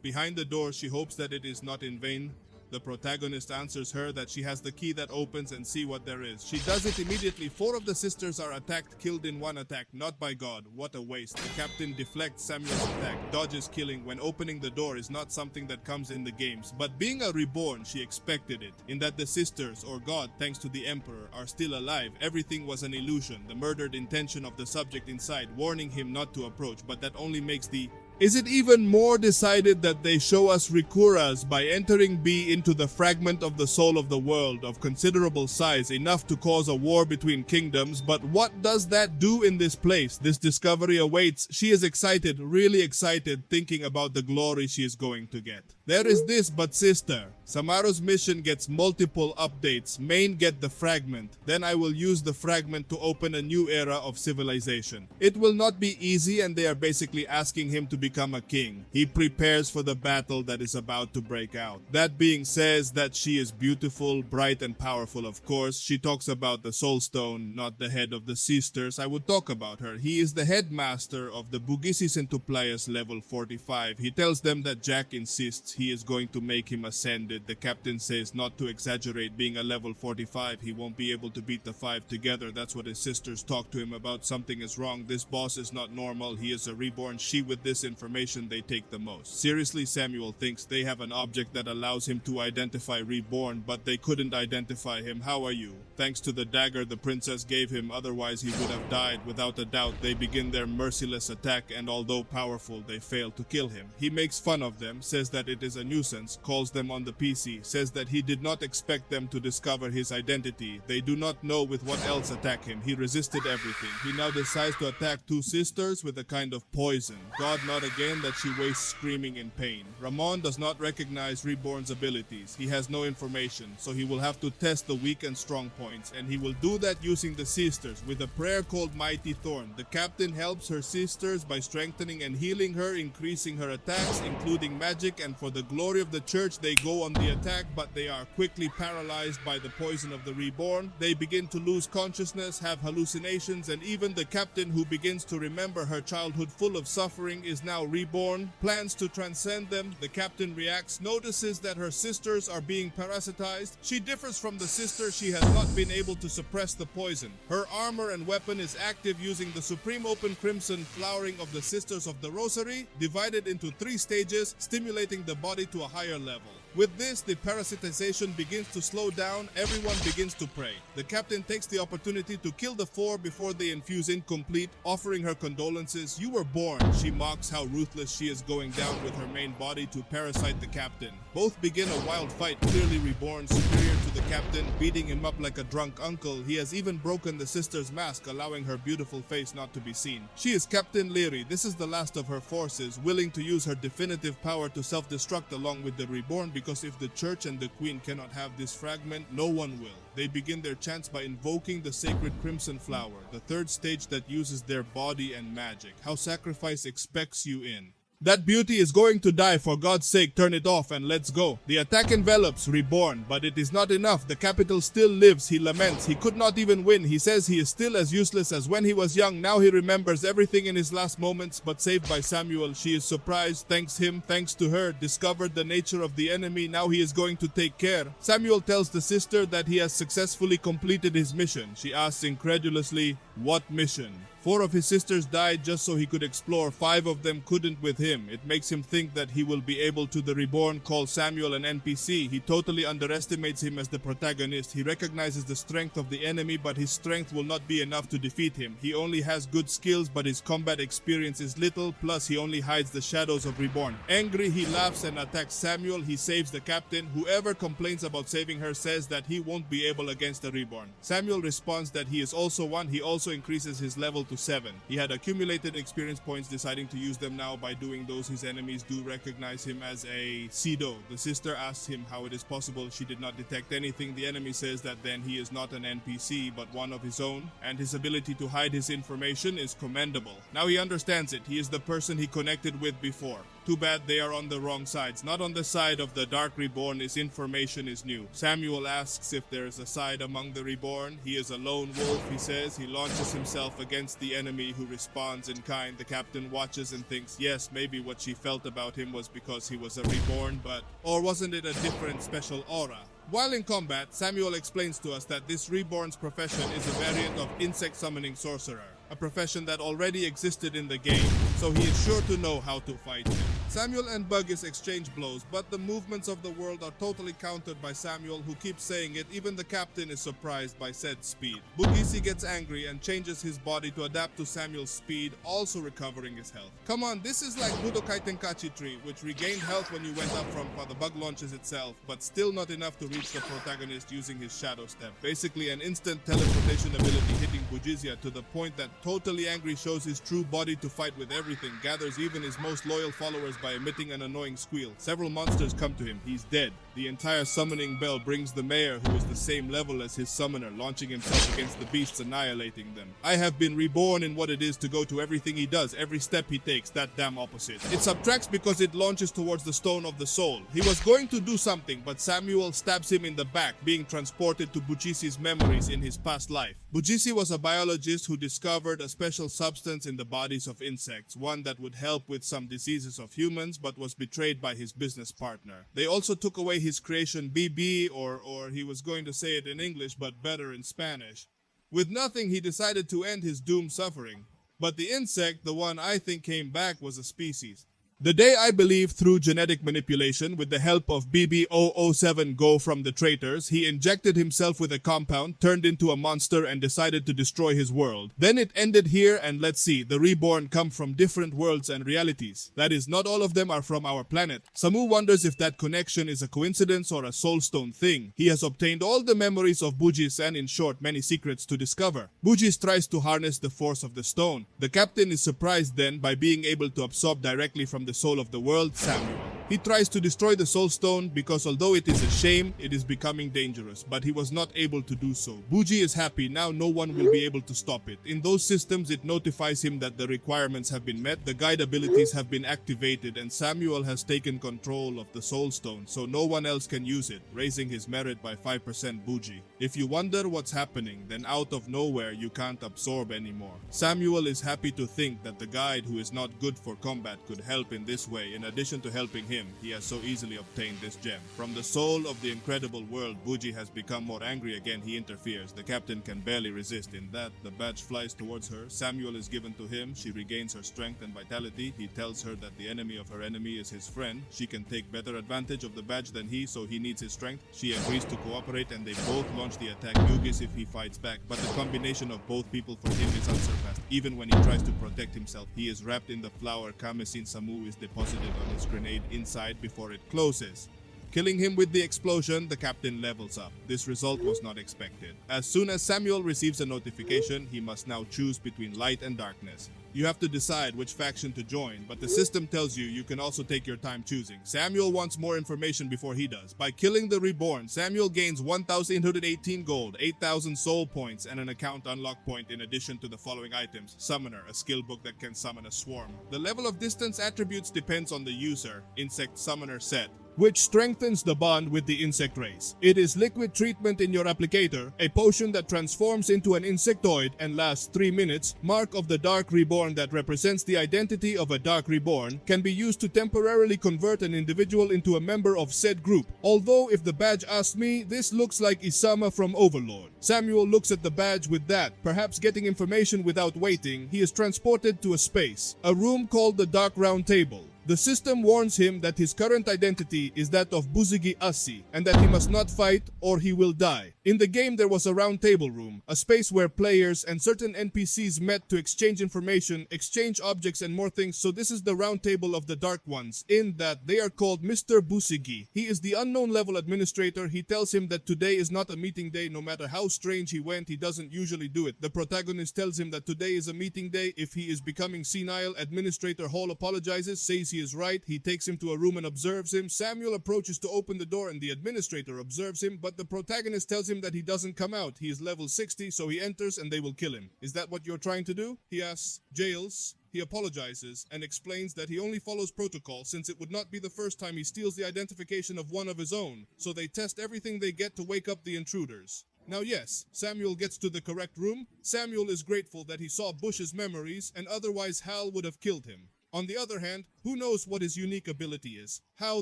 Behind the door, she hopes that it is not in vain. The protagonist answers her that she has the key that opens and see what there is. She does it immediately. 4 of the sisters are attacked, killed in one attack, not by God. What a waste. The captain deflects Samuel's attack, dodges killing when opening the door is not something that comes in the games. But being a reborn, she expected it. In that the sisters, or God, thanks to the emperor, are still alive. Everything was an illusion. The murdered intention of the subject inside, warning him not to approach, but that only makes the... Is it even more decided that they show us Rikuras by entering B into the fragment of the soul of the world of considerable size, enough to cause a war between kingdoms? But what does that do in this place? This discovery awaits. She is excited, really excited, thinking about the glory she is going to get. There is this, but sister, Samaru's mission gets multiple updates. Main get the fragment. Then I will use the fragment to open a new era of civilization. It will not be easy, and they are basically asking him to become a king. He prepares for the battle that is about to break out. That being says that she is beautiful, bright and powerful, of course. She talks about the soul stone, not the head of the sisters. I would talk about her. He is the headmaster of the Bugisi Centuplias level 45. He tells them that Jack insists he is going to make him ascended. The captain says not to exaggerate, being a level 45, he won't be able to beat the 5 together. That's what his sisters talk to him about. Something is wrong. This boss is not normal. He is a reborn. She, with this information, they take the most. Seriously, Samuel thinks they have an object that allows him to identify reborn, but they couldn't identify him. How are you? Thanks to the dagger the princess gave him, otherwise he would have died. Without a doubt, they begin their merciless attack, and although powerful, they fail to kill him. He makes fun of them, says that it is a nuisance, calls them on the PC, says that he did not expect them to discover his identity. They do not know with what else attack him. He resisted everything. He now decides to attack 2 sisters with a kind of poison. God, not again, that she wastes screaming in pain. Ramon does not recognize Reborn's abilities. He has no information, so he will have to test the weak and strong points, and he will do that using the sisters with a prayer called Mighty Thorn. The captain helps her sisters by strengthening and healing her, increasing her attacks, including magic, and for the glory of the church, they go on the attack, but they are quickly paralyzed by the poison of the reborn. They begin to lose consciousness, have hallucinations, and even the captain, who begins to remember her childhood full of suffering, is now reborn, plans to transcend them. The captain reacts, notices that her sisters are being parasitized. She differs from the sister. She has not been able to suppress the poison. Her armor and weapon is active using the supreme open crimson flowering of the Sisters of the Rosary, divided into 3 stages, stimulating the body to a higher level. With this, the parasitization begins to slow down. Everyone begins to pray. The captain takes the opportunity to kill the 4 before they infuse incomplete, offering her condolences. You were born. She mocks how ruthless she is, going down with her main body to parasite the captain. Both begin a wild fight, clearly reborn, superior to the captain, beating him up like a drunk uncle. He has even broken the sister's mask, allowing her beautiful face not to be seen. She is Captain Leary. This is the last of her forces, willing to use her definitive power to self-destruct along with the reborn, because if the church and the queen cannot have this fragment, no one will. They begin their chants by invoking the sacred crimson flower, the 3rd stage that uses their body and magic. How sacrifice expects you in. That beauty is going to die. For God's sake, turn it off and let's go. The attack envelops Reborn, but it is not enough. The capital still lives. He laments. He could not even win. He says he is still as useless as when he was young. Now he remembers everything in his last moments, but saved by Samuel. She is surprised, thanks him, thanks to her, discovered the nature of the enemy. Now he is going to take care. Samuel tells the sister that he has successfully completed his mission. She asks incredulously, what mission? 4 of his sisters died just so he could explore, 5 of them couldn't with him. It makes him think that he will be able to. The Reborn calls Samuel an NPC. He totally underestimates him as the protagonist. He recognizes the strength of the enemy, but his strength will not be enough to defeat him. He only has good skills, but his combat experience is little, plus he only hides the shadows of Reborn. Angry, he laughs and attacks Samuel. He saves the captain. Whoever complains about saving her says that he won't be able against the Reborn. Samuel responds that he is also one. He also increases his level to 7. He had accumulated experience points, deciding to use them now. By doing those, his enemies do recognize him as a Sido. The sister asks him how it is possible she did not detect anything. The enemy says that then he is not an NPC but one of his own, and his ability to hide his information is commendable. Now he understands it. He is the person he connected with before. Too bad they are on the wrong sides. Not on the side of the Dark Reborn. His information is new. Samuel asks if there is a side among the Reborn. He is a lone wolf, he says. He launches himself against the enemy, who responds in kind. The captain watches and thinks, yes, maybe what she felt about him was because he was a Reborn, but... or wasn't it a different special aura? While in combat, Samuel explains to us that this Reborn's profession is a variant of insect summoning sorcerer, a profession that already existed in the game, so he is sure to know how to fight him. Samuel and Buggis exchange blows, but the movements of the world are totally countered by Samuel, who keeps saying it. Even the captain is surprised by said speed. Bugisi gets angry and changes his body to adapt to Samuel's speed, also recovering his health. Come on, this is like Budokai Tenkaichi Tree, which regained health when you went up from the bug launches itself, but still not enough to reach the protagonist using his shadow step. Basically an instant teleportation ability hitting Bujizia to the point that totally angry shows his true body to fight with everything, gathers even his most loyal followers by emitting an annoying squeal. Several monsters come to him. He's dead. The entire summoning bell brings the mayor, who is the same level as his summoner, launching himself against the beasts, annihilating them. I have been reborn in what it is to go to everything he does, every step he takes, that damn opposite. It subtracts because it launches towards the stone of the soul. He was going to do something, but Samuel stabs him in the back, being transported to Bujisi's memories in his past life. Bujisi was a biologist who discovered a special substance in the bodies of insects, one that would help with some diseases of humans, but was betrayed by his business partner. They also took away his creation BB, or he was going to say it in English but better in Spanish. With nothing, he decided to end his doomed suffering. But the insect, the one I think came back, was a species. The day I believe through genetic manipulation, with the help of BB-007 Go from the traitors, he injected himself with a compound, turned into a monster, and decided to destroy his world. Then it ended here, and let's see, the Reborn come from different worlds and realities. That is, not all of them are from our planet. Samu wonders if that connection is a coincidence or a soulstone thing. He has obtained all the memories of Bujis and, in short, many secrets to discover. Bujis tries to harness the force of the stone. The captain is surprised then by being able to absorb directly from the soul of the world, Samuel. He tries to destroy the soul stone because although it is a shame, it is becoming dangerous, but he was not able to do so. Buji is happy. Now no one will be able to stop it. In those systems, it notifies him that the requirements have been met, the guide abilities have been activated, and Samuel has taken control of the soul stone, so no one else can use it, raising his merit by 5%. Buji. If you wonder what's happening, then out of nowhere you can't absorb anymore. Samuel is happy to think that the guide, who is not good for combat, could help in this way. In addition to helping him, he has so easily obtained this gem. From the soul of the incredible world, Buji has become more angry again. He interferes. The captain can barely resist. In that, the badge flies towards her. Samuel is given to him. She regains her strength and vitality. He tells her that the enemy of her enemy is his friend. She can take better advantage of the badge than he, so he needs his strength. She agrees to cooperate, and they both launch the attack Yugis if he fights back. But the combination of both people for him is unsurpassed. Even when he tries to protect himself, he is wrapped in the flower. Kamisin Samu is deposited on his grenade inside before it closes. Killing him with the explosion, the captain levels up. This result was not expected. As soon as Samuel receives a notification, he must now choose between light and darkness. You have to decide which faction to join, but the system tells you can also take your time choosing. Samuel wants more information before he does. By killing the Reborn, Samuel gains 1,818 gold, 8,000 soul points, and an account unlock point in addition to the following items. Summoner, a skill book that can summon a swarm. The level of distance attributes depends on the user. Insect Summoner set. which strengthens the bond with the insect race. It is liquid treatment in your applicator, a potion that transforms into an insectoid and lasts 3 minutes. Mark of the Dark Reborn that represents the identity of a Dark Reborn can be used to temporarily convert an individual into a member of said group. Although if the badge asks me, this looks like Isama from Overlord. Samuel looks at the badge with that, perhaps getting information without waiting. He is transported to a space, a room called the Dark Round Table. The system warns him that his current identity is that of Buzigi Asi, and that he must not fight or he will die. In the game there was a round table room, a space where players and certain NPCs met to exchange information, exchange objects and more things, so this is the round table of the Dark Ones, in that they are called Mr. Busigi. He is the unknown level administrator. He tells him that today is not a meeting day. No matter how strange he went, he doesn't usually do it. The protagonist tells him that today is a meeting day. If he is becoming senile, Administrator Hall apologizes, says he is right. He takes him to a room and observes him. Samuel approaches to open the door and the administrator observes him, but the protagonist tells him that he doesn't come out. He is level 60, so he enters and they will kill him. Is that what you're trying to do? He asks. Jails. He apologizes and explains that he only follows protocol since it would not be the first time he steals the identification of one of his own, so they test everything they get to wake up the intruders. Now yes, Samuel gets to the correct room. Samuel is grateful that he saw Bush's memories, and otherwise Hal would have killed him. On the other hand, who knows what his unique ability is? How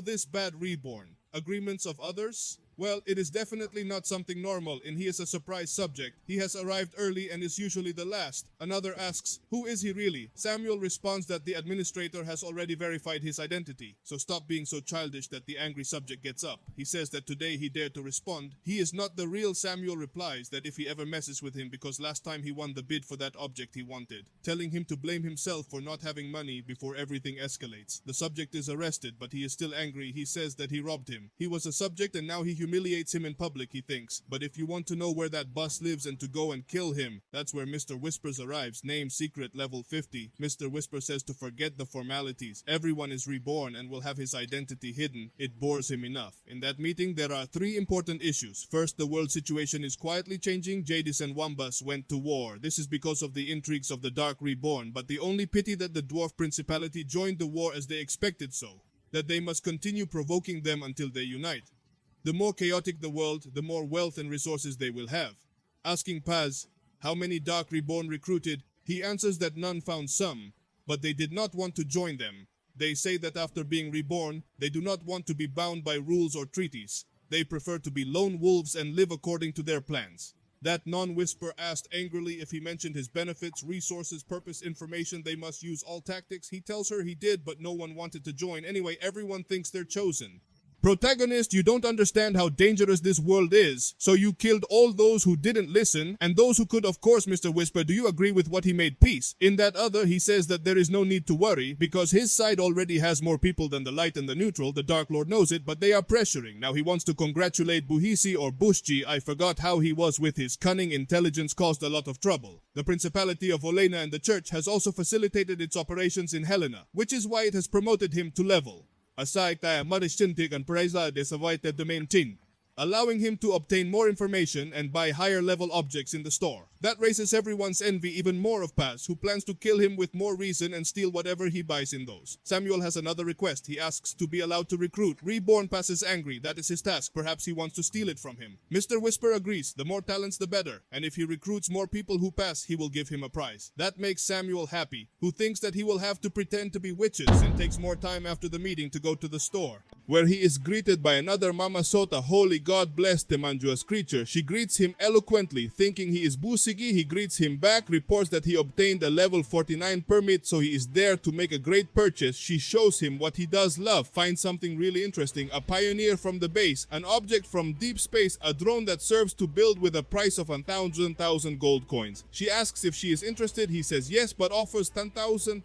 this bad reborn? Agreements of others? Well, it is definitely not something normal, and he is a surprise subject. He has arrived early and is usually the last. Another asks, who is he really? Samuel responds that the administrator has already verified his identity, so stop being so childish that the angry subject gets up. He says that today he dared to respond. He is not the real. Samuel replies that if he ever messes with him because last time he won the bid for that object he wanted, telling him to blame himself for not having money before everything escalates. The subject is arrested, but he is still angry. He says that he robbed him. He was a subject and now he humiliates him in public, he thinks. But if you want to know where that boss lives and to go and kill him, that's where Mr. Whispers arrives. Name secret level 50. Mr. Whisper says to forget the formalities. Everyone is reborn and will have his identity hidden. It bores him enough. In that meeting, there are 3 important issues. First, the world situation is quietly changing. Jadis and Wambas went to war. This is because of the intrigues of the Dark Reborn, but the only pity that the Dwarf Principality joined the war as they expected so, that they must continue provoking them until they unite. The more chaotic the world, the more wealth and resources they will have. Asking Paz how many Dark Reborn recruited, he answers that none found some, but they did not want to join them. They say that after being reborn, they do not want to be bound by rules or treaties. They prefer to be lone wolves and live according to their plans. That non-whisper asked angrily if he mentioned his benefits, resources, purpose, information. They must use all tactics. He tells her he did, but no one wanted to join. Anyway, everyone thinks they're chosen. Protagonist, you don't understand how dangerous this world is, so you killed all those who didn't listen, and those who could. Of course, Mr. Whisper, do you agree with what he made peace? In that other, he says that there is no need to worry, because his side already has more people than the light and the neutral. The Dark Lord knows it, but they are pressuring. Now he wants to congratulate Buhisi or Bushji. I forgot how he was with his cunning intelligence caused a lot of trouble. The Principality of Olena and the Church has also facilitated its operations in Helena, which is why it has promoted him to level. Aside tayo marishintig and presa desavoited the main tin, allowing him to obtain more information and buy higher level objects in the store. That raises everyone's envy even more of Paz, who plans to kill him with more reason and steal whatever he buys in those. Samuel has another request. He asks to be allowed to recruit. Reborn Paz is angry. That is his task. Perhaps he wants to steal it from him. Mr. Whisper agrees. The more talents the better, and if he recruits more people who pass, he will give him a prize. That makes Samuel happy, who thinks that he will have to pretend to be witches and takes more time after the meeting to go to the store, where he is greeted by another Mama Sota. Holy God bless the manjua's creature. She greets him eloquently, thinking he is Busigi. He greets him back, reports that he obtained a level 49 permit, so he is there to make a great purchase. She shows him what he does love, finds something really interesting, a pioneer from the base, an object from deep space, a drone that serves to build with a price of 1,000 gold coins. She asks if she is interested. He says yes, but offers 10,000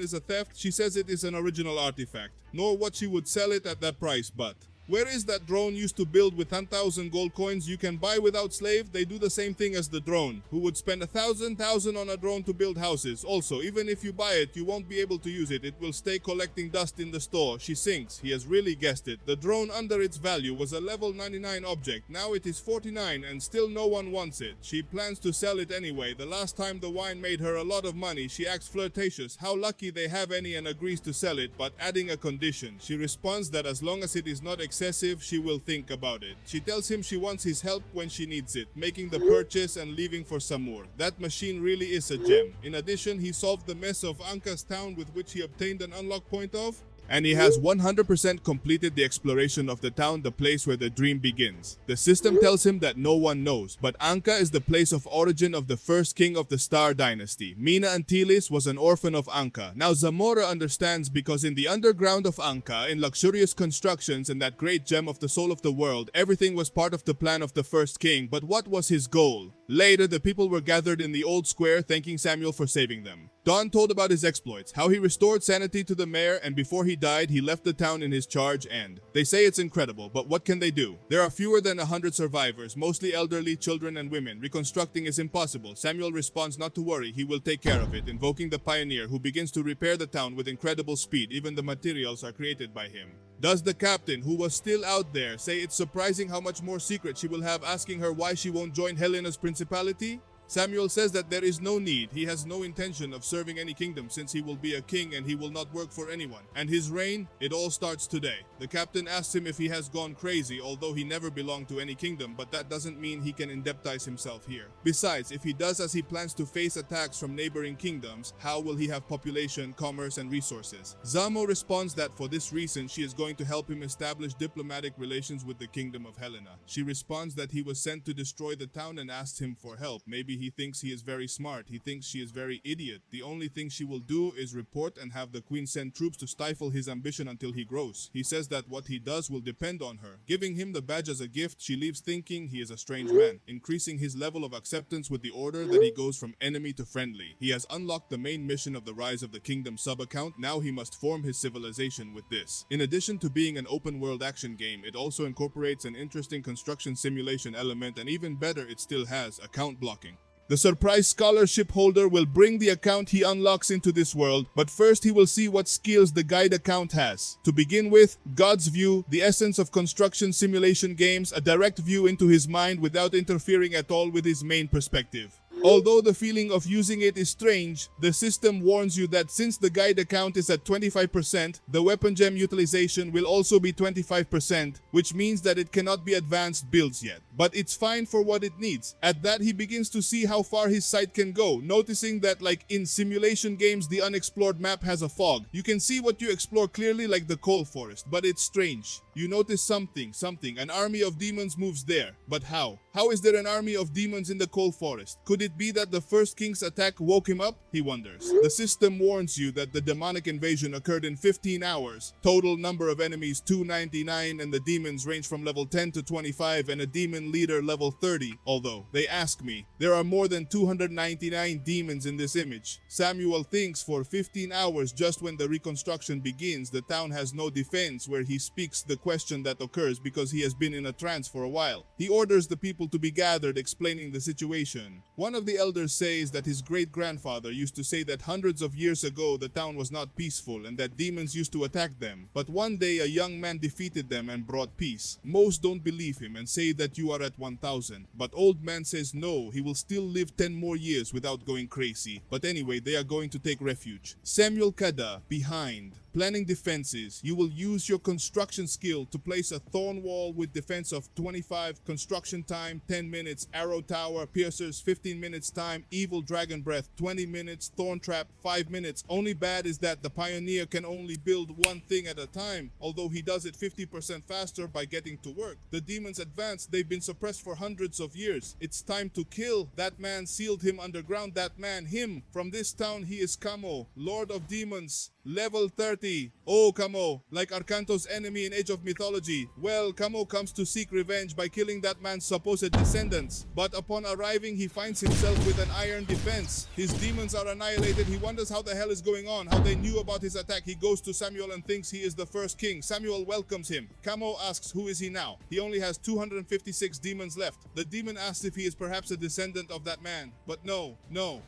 is a theft. She says it is an original artifact, nor what she would sell it at that price, but Where is that drone used to build with 10,000 gold coins you can buy without slave? They do the same thing as the drone. Who would spend 1,000 on a drone to build houses? Also, even if you buy it, you won't be able to use it. It will stay collecting dust in the store. She sinks. He has really guessed it. The drone under its value was a level 99 object. Now it is 49 and still no one wants it. She plans to sell it anyway. The last time the wine made her a lot of money, she acts flirtatious. How lucky they have any and agrees to sell it, but adding a condition. She responds that as long as it is not excessive, she will think about it. She tells him she wants his help when she needs it, making the purchase and leaving for some more. That machine really is a gem. In addition, he solved the mess of Anka's town with which he obtained an unlock point of. And he has 100% completed the exploration of the town, the place where the dream begins. The system tells him that no one knows, but Anka is the place of origin of the first king of the Star Dynasty. Mina Antilles was an orphan of Anka. Now Zamora understands because in the underground of Anka, in luxurious constructions and that great gem of the soul of the world, everything was part of the plan of the first king. But what was his goal? Later, the people were gathered in the old square thanking Samuel for saving them. Don told about his exploits, how he restored sanity to the mayor, and before he died, he left the town in his charge, and they say it's incredible, but what can they do? There are fewer than 100 survivors, mostly elderly, children, and women. Reconstructing is impossible. Samuel responds not to worry, he will take care of it, invoking the pioneer, who begins to repair the town with incredible speed. Even the materials are created by him. Does the captain, who was still out there, say it's surprising how much more secret she will have, asking her why she won't join Helena's principality? Samuel says that there is no need. He has no intention of serving any kingdom since he will be a king and he will not work for anyone. And his reign, it all starts today. The captain asks him if he has gone crazy, although he never belonged to any kingdom, but that doesn't mean he can indebtize himself here. Besides, if he does as he plans to face attacks from neighboring kingdoms, how will he have population, commerce, and resources? Zamo responds that for this reason, she is going to help him establish diplomatic relations with the kingdom of Helena. She responds that he was sent to destroy the town and asks him for help. Maybe he thinks he is very smart. He thinks she is very idiot. The only thing she will do is report and have the queen send troops to stifle his ambition until he grows. He says that what he does will depend on her. Giving him the badge as a gift, she leaves thinking he is a strange man, increasing his level of acceptance with the order that he goes from enemy to friendly. He has unlocked the main mission of the Rise of the Kingdom sub-account. Now he must form his civilization with this. In addition to being an open-world action game, it also incorporates an interesting construction simulation element, and even better, it still has account blocking. The surprise scholarship holder will bring the account he unlocks into this world, but first he will see what skills the guide account has. To begin with, God's view, the essence of construction simulation games, a direct view into his mind without interfering at all with his main perspective. Although the feeling of using it is strange, the system warns you that since the guide account is at 25%, the weapon gem utilization will also be 25%, which means that it cannot be advanced builds yet. But it's fine for what it needs. At that, he begins to see how far his sight can go, noticing that like in simulation games, the unexplored map has a fog. You can see what you explore clearly like the coal forest, but it's strange. You notice something, an army of demons moves there. But how? How is there an army of demons in the coal forest? Could it be that the first king's attack woke him up? He wonders. The system warns you that the demonic invasion occurred in 15 hours. Total number of enemies 299, and the demons range from level 10 to 25 and a demon leader level 30. Although, they ask me, there are more than 299 demons in this image. Samuel thinks for 15 hours just when the reconstruction begins, the town has no defense, where he speaks the question that occurs because he has been in a trance for a while. He orders the people to be gathered, explaining the situation. One of the elders says that his great-grandfather used to say that hundreds of years ago the town was not peaceful and that demons used to attack them. But one day a young man defeated them and brought peace. Most don't believe him and say that you are at 1000. But old man says no, he will still live 10 more years without going crazy. But anyway, they are going to take refuge. Samuel Kada, behind. Planning defenses. You will use your construction skill to place a thorn wall with defense of 25, construction time 10 minutes, arrow tower, piercers 15 minutes time, evil dragon breath 20 minutes, thorn trap 5 minutes. Only bad is that the pioneer can only build one thing at a time, although he does it 50% faster by getting to work. The demons advance, they've been suppressed for hundreds of years. It's time to kill. That man sealed him underground, that man, him. From this town he is Kamo, Lord of Demons. Level 30. Oh, Kamo, like Arkanto's enemy in Age of Mythology. Well, Kamo comes to seek revenge by killing that man's supposed descendants. But upon arriving, he finds himself with an iron defense. His demons are annihilated. He wonders how the hell is going on, how they knew about his attack. He goes to Samuel and thinks he is the first king. Samuel welcomes him. Kamo asks who is he now. He only has 256 demons left. The demon asks if he is perhaps a descendant of that man. But no.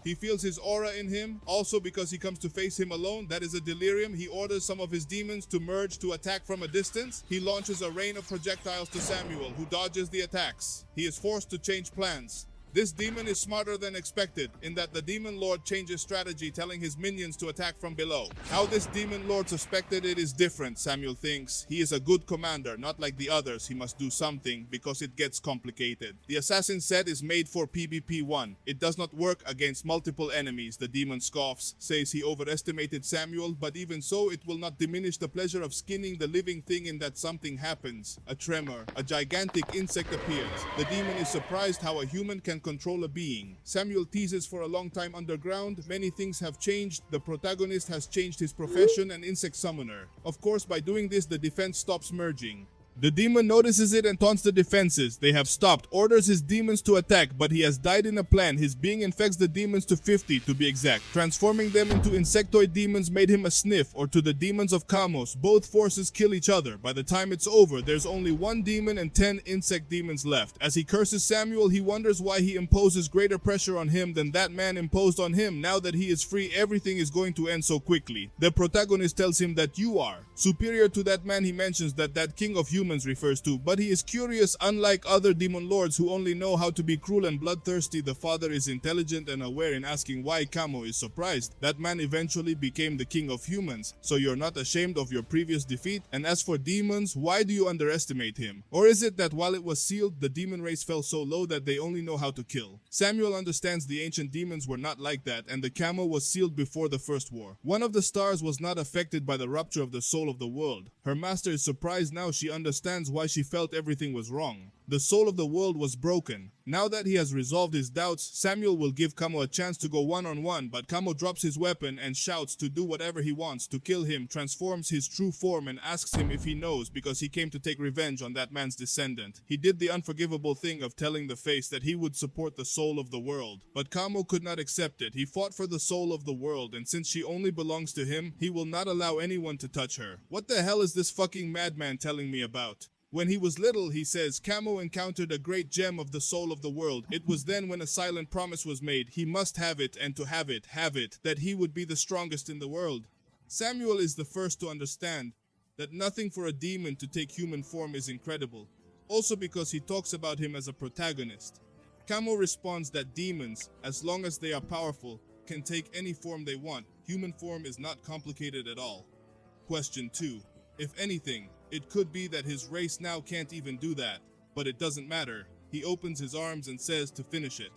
He feels his aura in him. Also because he comes to face him alone. That is a delirium. He orders some of his demons to merge to attack from a distance. He launches a rain of projectiles to Samuel, who dodges the attacks. He is forced to change plans. This demon is smarter than expected, in that the demon lord changes strategy, telling his minions to attack from below. How this demon lord suspected it is different, Samuel thinks. He is a good commander, not like the others. He must do something, because it gets complicated. The assassin set is made for PvP 1. It does not work against multiple enemies, the demon scoffs, says he overestimated Samuel, but even so, it will not diminish the pleasure of skinning the living thing in that something happens. A tremor, a gigantic insect appears. The demon is surprised how a human can control a being. Samuel teases for a long time underground. Many things have changed. The protagonist has changed his profession, an insect summoner. Of course, by doing this, the defense stops merging. The demon notices it and taunts the defenses. They have stopped, orders his demons to attack, but he has died in a plan. His being infects the demons to 50 to be exact. Transforming them into insectoid demons made him a sniff, or to the demons of Kamos. Both forces kill each other. By the time it's over, there's only one demon and 10 insect demons left. As he curses Samuel, he wonders why he imposes greater pressure on him than that man imposed on him. Now that he is free, everything is going to end so quickly. The protagonist tells him that you are superior to that man he mentions that king of humans refers to, but he is curious. Unlike other demon lords who only know how to be cruel and bloodthirsty, the father is intelligent and aware in asking why. Kamo is surprised. That man eventually became the king of humans, so you're not ashamed of your previous defeat? And as for demons, why do you underestimate him? Or is it that while it was sealed, the demon race fell so low that they only know how to kill? Samuel understands the ancient demons were not like that, and the Kamo was sealed before the first war. One of the stars was not affected by the rupture of the soul of the world. Her master is surprised now. She understands why she felt everything was wrong. The soul of the world was broken. Now that he has resolved his doubts, Samuel will give Kamo a chance to go one-on-one, but Kamo drops his weapon and shouts to do whatever he wants to kill him, transforms his true form and asks him if he knows, because he came to take revenge on that man's descendant. He did the unforgivable thing of telling the face that he would support the soul of the world, but Kamo could not accept it. He fought for the soul of the world, and since she only belongs to him, he will not allow anyone to touch her. What the hell is this fucking madman telling me about? When he was little, he says, Kamo encountered a great gem of the soul of the world. It was then when a silent promise was made. He must have it, and to have it, that he would be the strongest in the world. Samuel is the first to understand that nothing for a demon to take human form is incredible. Also because he talks about him as a protagonist. Kamo responds that demons, as long as they are powerful, can take any form they want. Human form is not complicated at all. Question 2. If anything, it could be that his race now can't even do that, but it doesn't matter. He opens his arms and says to finish it.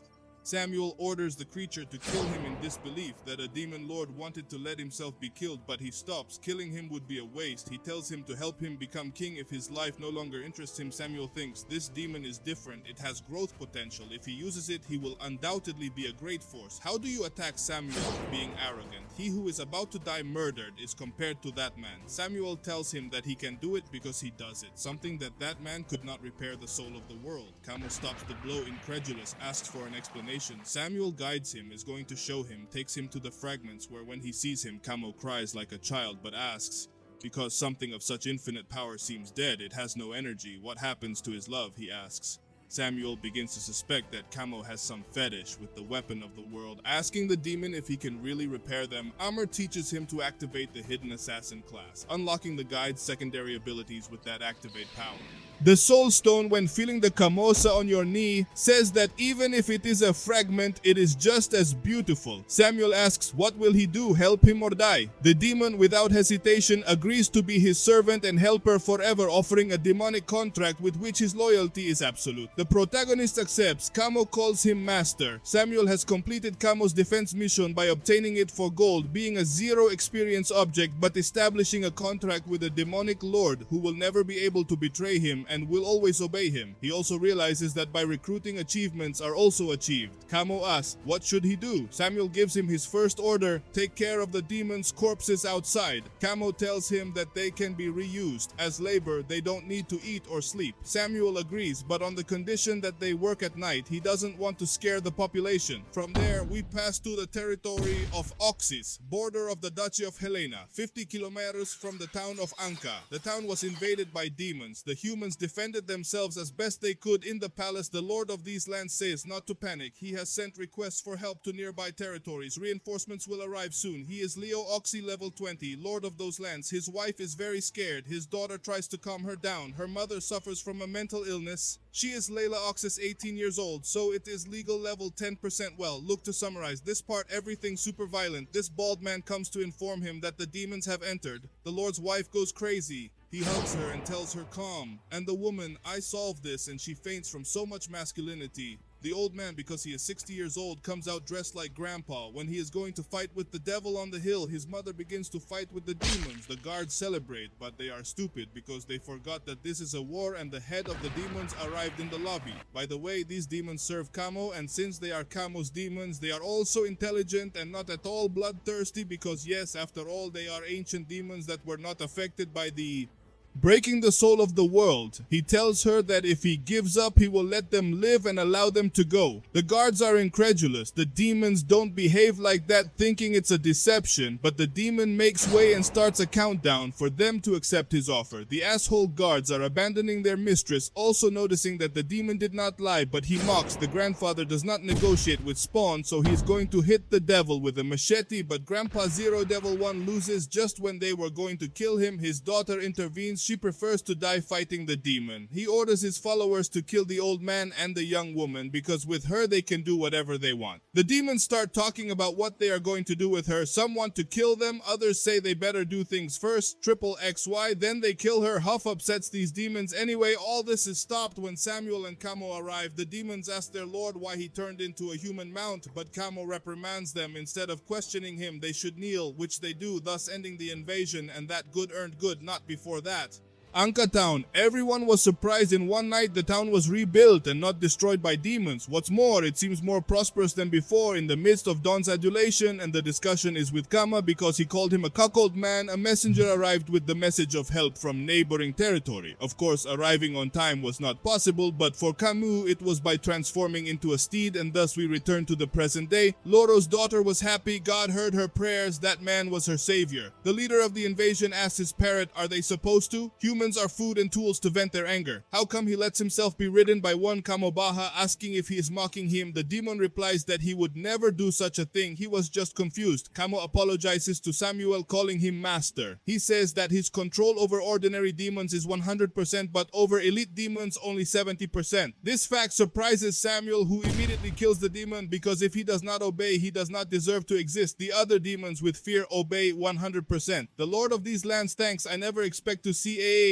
Samuel orders the creature to kill him in disbelief that a demon lord wanted to let himself be killed, but he stops. Killing him would be a waste. He tells him to help him become king if his life no longer interests him. Samuel thinks this demon is different. It has growth potential. If he uses it, he will undoubtedly be a great force. How do you attack Samuel for being arrogant? He who is about to die murdered is compared to that man. Samuel tells him that he can do it because he does it, something that man could not repair the soul of the world. Kamo stops the blow, incredulous, asks for an explanation. Samuel guides him, is going to show him, takes him to the fragments where when he sees him, Kamo cries like a child but asks, because something of such infinite power seems dead, it has no energy, what happens to his love, he asks. Samuel begins to suspect that Kamo has some fetish with the weapon of the world, asking the demon if he can really repair them. Amr teaches him to activate the hidden assassin class, unlocking the guide's secondary abilities with that activate power. The soul stone, when feeling the kamosa on your knee, says that even if it is a fragment, it is just as beautiful. Samuel asks, what will he do, help him or die? The demon, without hesitation, agrees to be his servant and helper forever, offering a demonic contract with which his loyalty is absolute. The protagonist accepts. Kamo calls him master. Samuel has completed Kamo's defense mission by obtaining it for gold, being a zero experience object but establishing a contract with a demonic lord who will never be able to betray him, and will always obey him. He also realizes that by recruiting, achievements are also achieved. Kamo asks, what should he do? Samuel gives him his first order: take care of the demons' corpses outside. Kamo tells him that they can be reused. As labor, they don't need to eat or sleep. Samuel agrees, but on the condition that they work at night. He doesn't want to scare the population. From there, we pass to the territory of Oxys, border of the Duchy of Helena, 50 kilometers from the town of Anka. The town was invaded by demons. The humans defended themselves as best they could in the palace. The lord of these lands says not to panic. He has sent requests for help to nearby territories. Reinforcements will arrive soon. He is Leo Oxy level 20, lord of those lands. His wife is very scared. His daughter tries to calm her down. Her mother suffers from a mental illness. She is Layla Oxys, 18 years old, so it is legal level 10%. Well, look, to summarize this part, everything super violent. This bald man comes to inform him that the demons have entered. The lord's wife goes crazy. He hugs her and tells her calm. And the woman, I solved this, and she faints from so much masculinity. The old man, because he is 60 years old, comes out dressed like grandpa. When he is going to fight with the devil on the hill, his mother begins to fight with the demons. The guards celebrate, but they are stupid because they forgot that this is a war and the head of the demons arrived in the lobby. By the way, these demons serve Kamo, and since they are Kamo's demons, they are also intelligent and not at all bloodthirsty because yes, after all, they are ancient demons that were not affected by the breaking the soul of the world. He tells her that if he gives up, he will let them live and allow them to go. The guards are incredulous. The demons don't behave like that, thinking it's a deception, but the demon makes way and starts a countdown for them to accept his offer. The asshole guards are abandoning their mistress, also noticing that the demon did not lie, but he mocks. The grandfather does not negotiate with Spawn, so he's going to hit the devil with a machete, but Grandpa Zero Devil 1 loses just when they were going to kill him. His daughter intervenes. She prefers to die fighting the demon. He orders his followers to kill the old man and the young woman because with her they can do whatever they want. The demons start talking about what they are going to do with her. Some want to kill them, others say they better do things first. Triple XY, then they kill her. Huff upsets these demons. Anyway, all this is stopped when Samuel and Kamo arrive. The demons ask their lord why he turned into a human mount, but Kamo reprimands them. Instead of questioning him, they should kneel, which they do, thus ending the invasion, and that good earned good, not before that. Anka town. Everyone was surprised in one night the town was rebuilt and not destroyed by demons. What's more, it seems more prosperous than before. In the midst of Don's adulation, and the discussion is with Kama because he called him a cuckold man, a messenger arrived with the message of help from neighboring territory. Of course, arriving on time was not possible, but for Camus it was by transforming into a steed, and thus we return to the present day. Loro's daughter was happy. God heard her prayers. That man was her savior. The leader of the invasion asks his parrot, are they supposed to? Humans are food and tools to vent their anger. How come he lets himself be ridden by one Kamobaha, asking if he is mocking him? The demon replies that he would never do such a thing. He was just confused. Kamo apologizes to Samuel, calling him master. He says that his control over ordinary demons is 100%, but over elite demons only 70%. This fact surprises Samuel, who immediately kills the demon because if he does not obey, he does not deserve to exist. The other demons with fear obey 100%. The lord of these lands thanks. I never expect to see a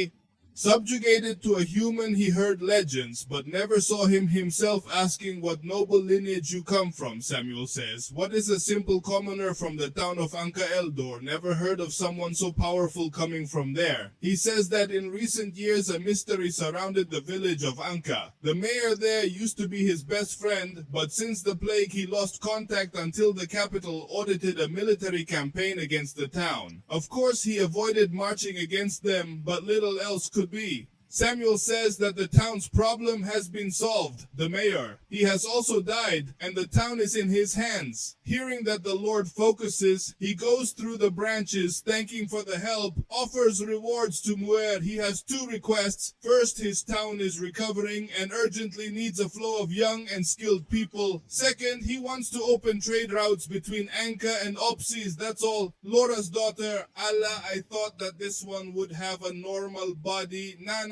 subjugated to a human. He heard legends, but never saw him himself, asking what noble lineage you come from. Samuel says, what is a simple commoner from the town of Anka Eldor? Never heard of someone so powerful coming from there. He says that in recent years a mystery surrounded the village of Anka. The mayor there used to be his best friend, but since the plague he lost contact until the capital audited a military campaign against the town. Of course he avoided marching against them, but little else could be. Samuel says that the town's problem has been solved. The mayor, he has also died, and the town is in his hands. Hearing that the Lord focuses, he goes through the branches, thanking for the help, offers rewards to Muer. He has two requests. First, his town is recovering and urgently needs a flow of young and skilled people. Second, he wants to open trade routes between Anka and Opsis. That's all. Laura's daughter, Allah, I thought that this one would have a normal body. Nah.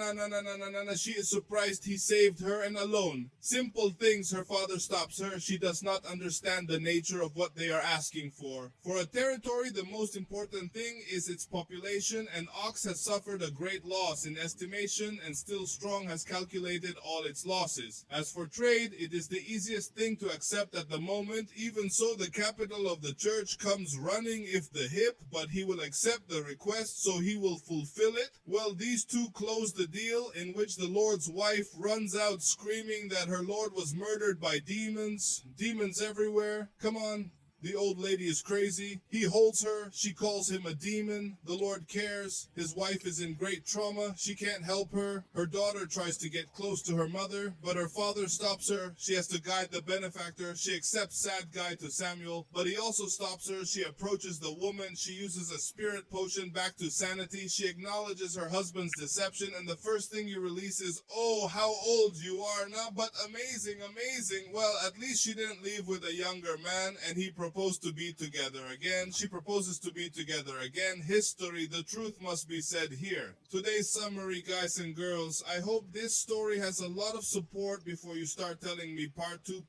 She is surprised he saved her and alone. Simple things. Her father stops her. She does not understand the nature of what they are asking for. For a territory, the most important thing is its population, and Ox has suffered a great loss in estimation, and still Strong has calculated all its losses. As for trade, it is the easiest thing to accept at the moment. Even so, the capital of the church comes running if the hip, but he will accept the request, so he will fulfill it. Well, these two close the deal in which the Lord's wife runs out screaming that her Lord was murdered by demons. Demons everywhere. Come on. The old lady is crazy. He holds her. She calls him a demon. The Lord cares. His wife is in great trauma. She can't help her. Her daughter tries to get close to her mother, but her father stops her. She has to guide the benefactor. She accepts sad guy to Samuel, but he also stops her. She approaches the woman. She uses a spirit potion back to sanity. She acknowledges her husband's deception, and the first thing you release is, "Oh, how old you are now, but amazing, amazing." Well, at least she didn't leave with a younger man, and he proposed to be together again. She proposes to be together again. History, the truth must be said here. Today's summary, guys and girls, I hope this story has a lot of support before you start telling me part two,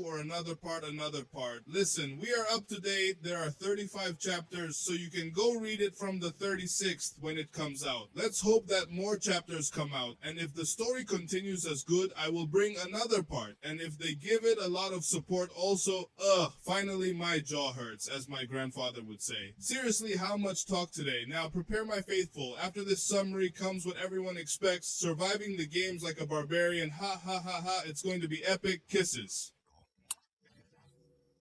or another part. Listen, we are up to date. There are 35 chapters, so you can go read it from the 36th when it comes out. Let's hope that more chapters come out, and if the story continues as good, I will bring another part, and if they give it a lot of support also, finally my jaw hurts, as my grandfather would say. Seriously, how much talk today? Now prepare my faithful. After this summary comes what everyone expects, surviving the games like a barbarian. Ha ha ha ha, it's going to be epic. Kisses.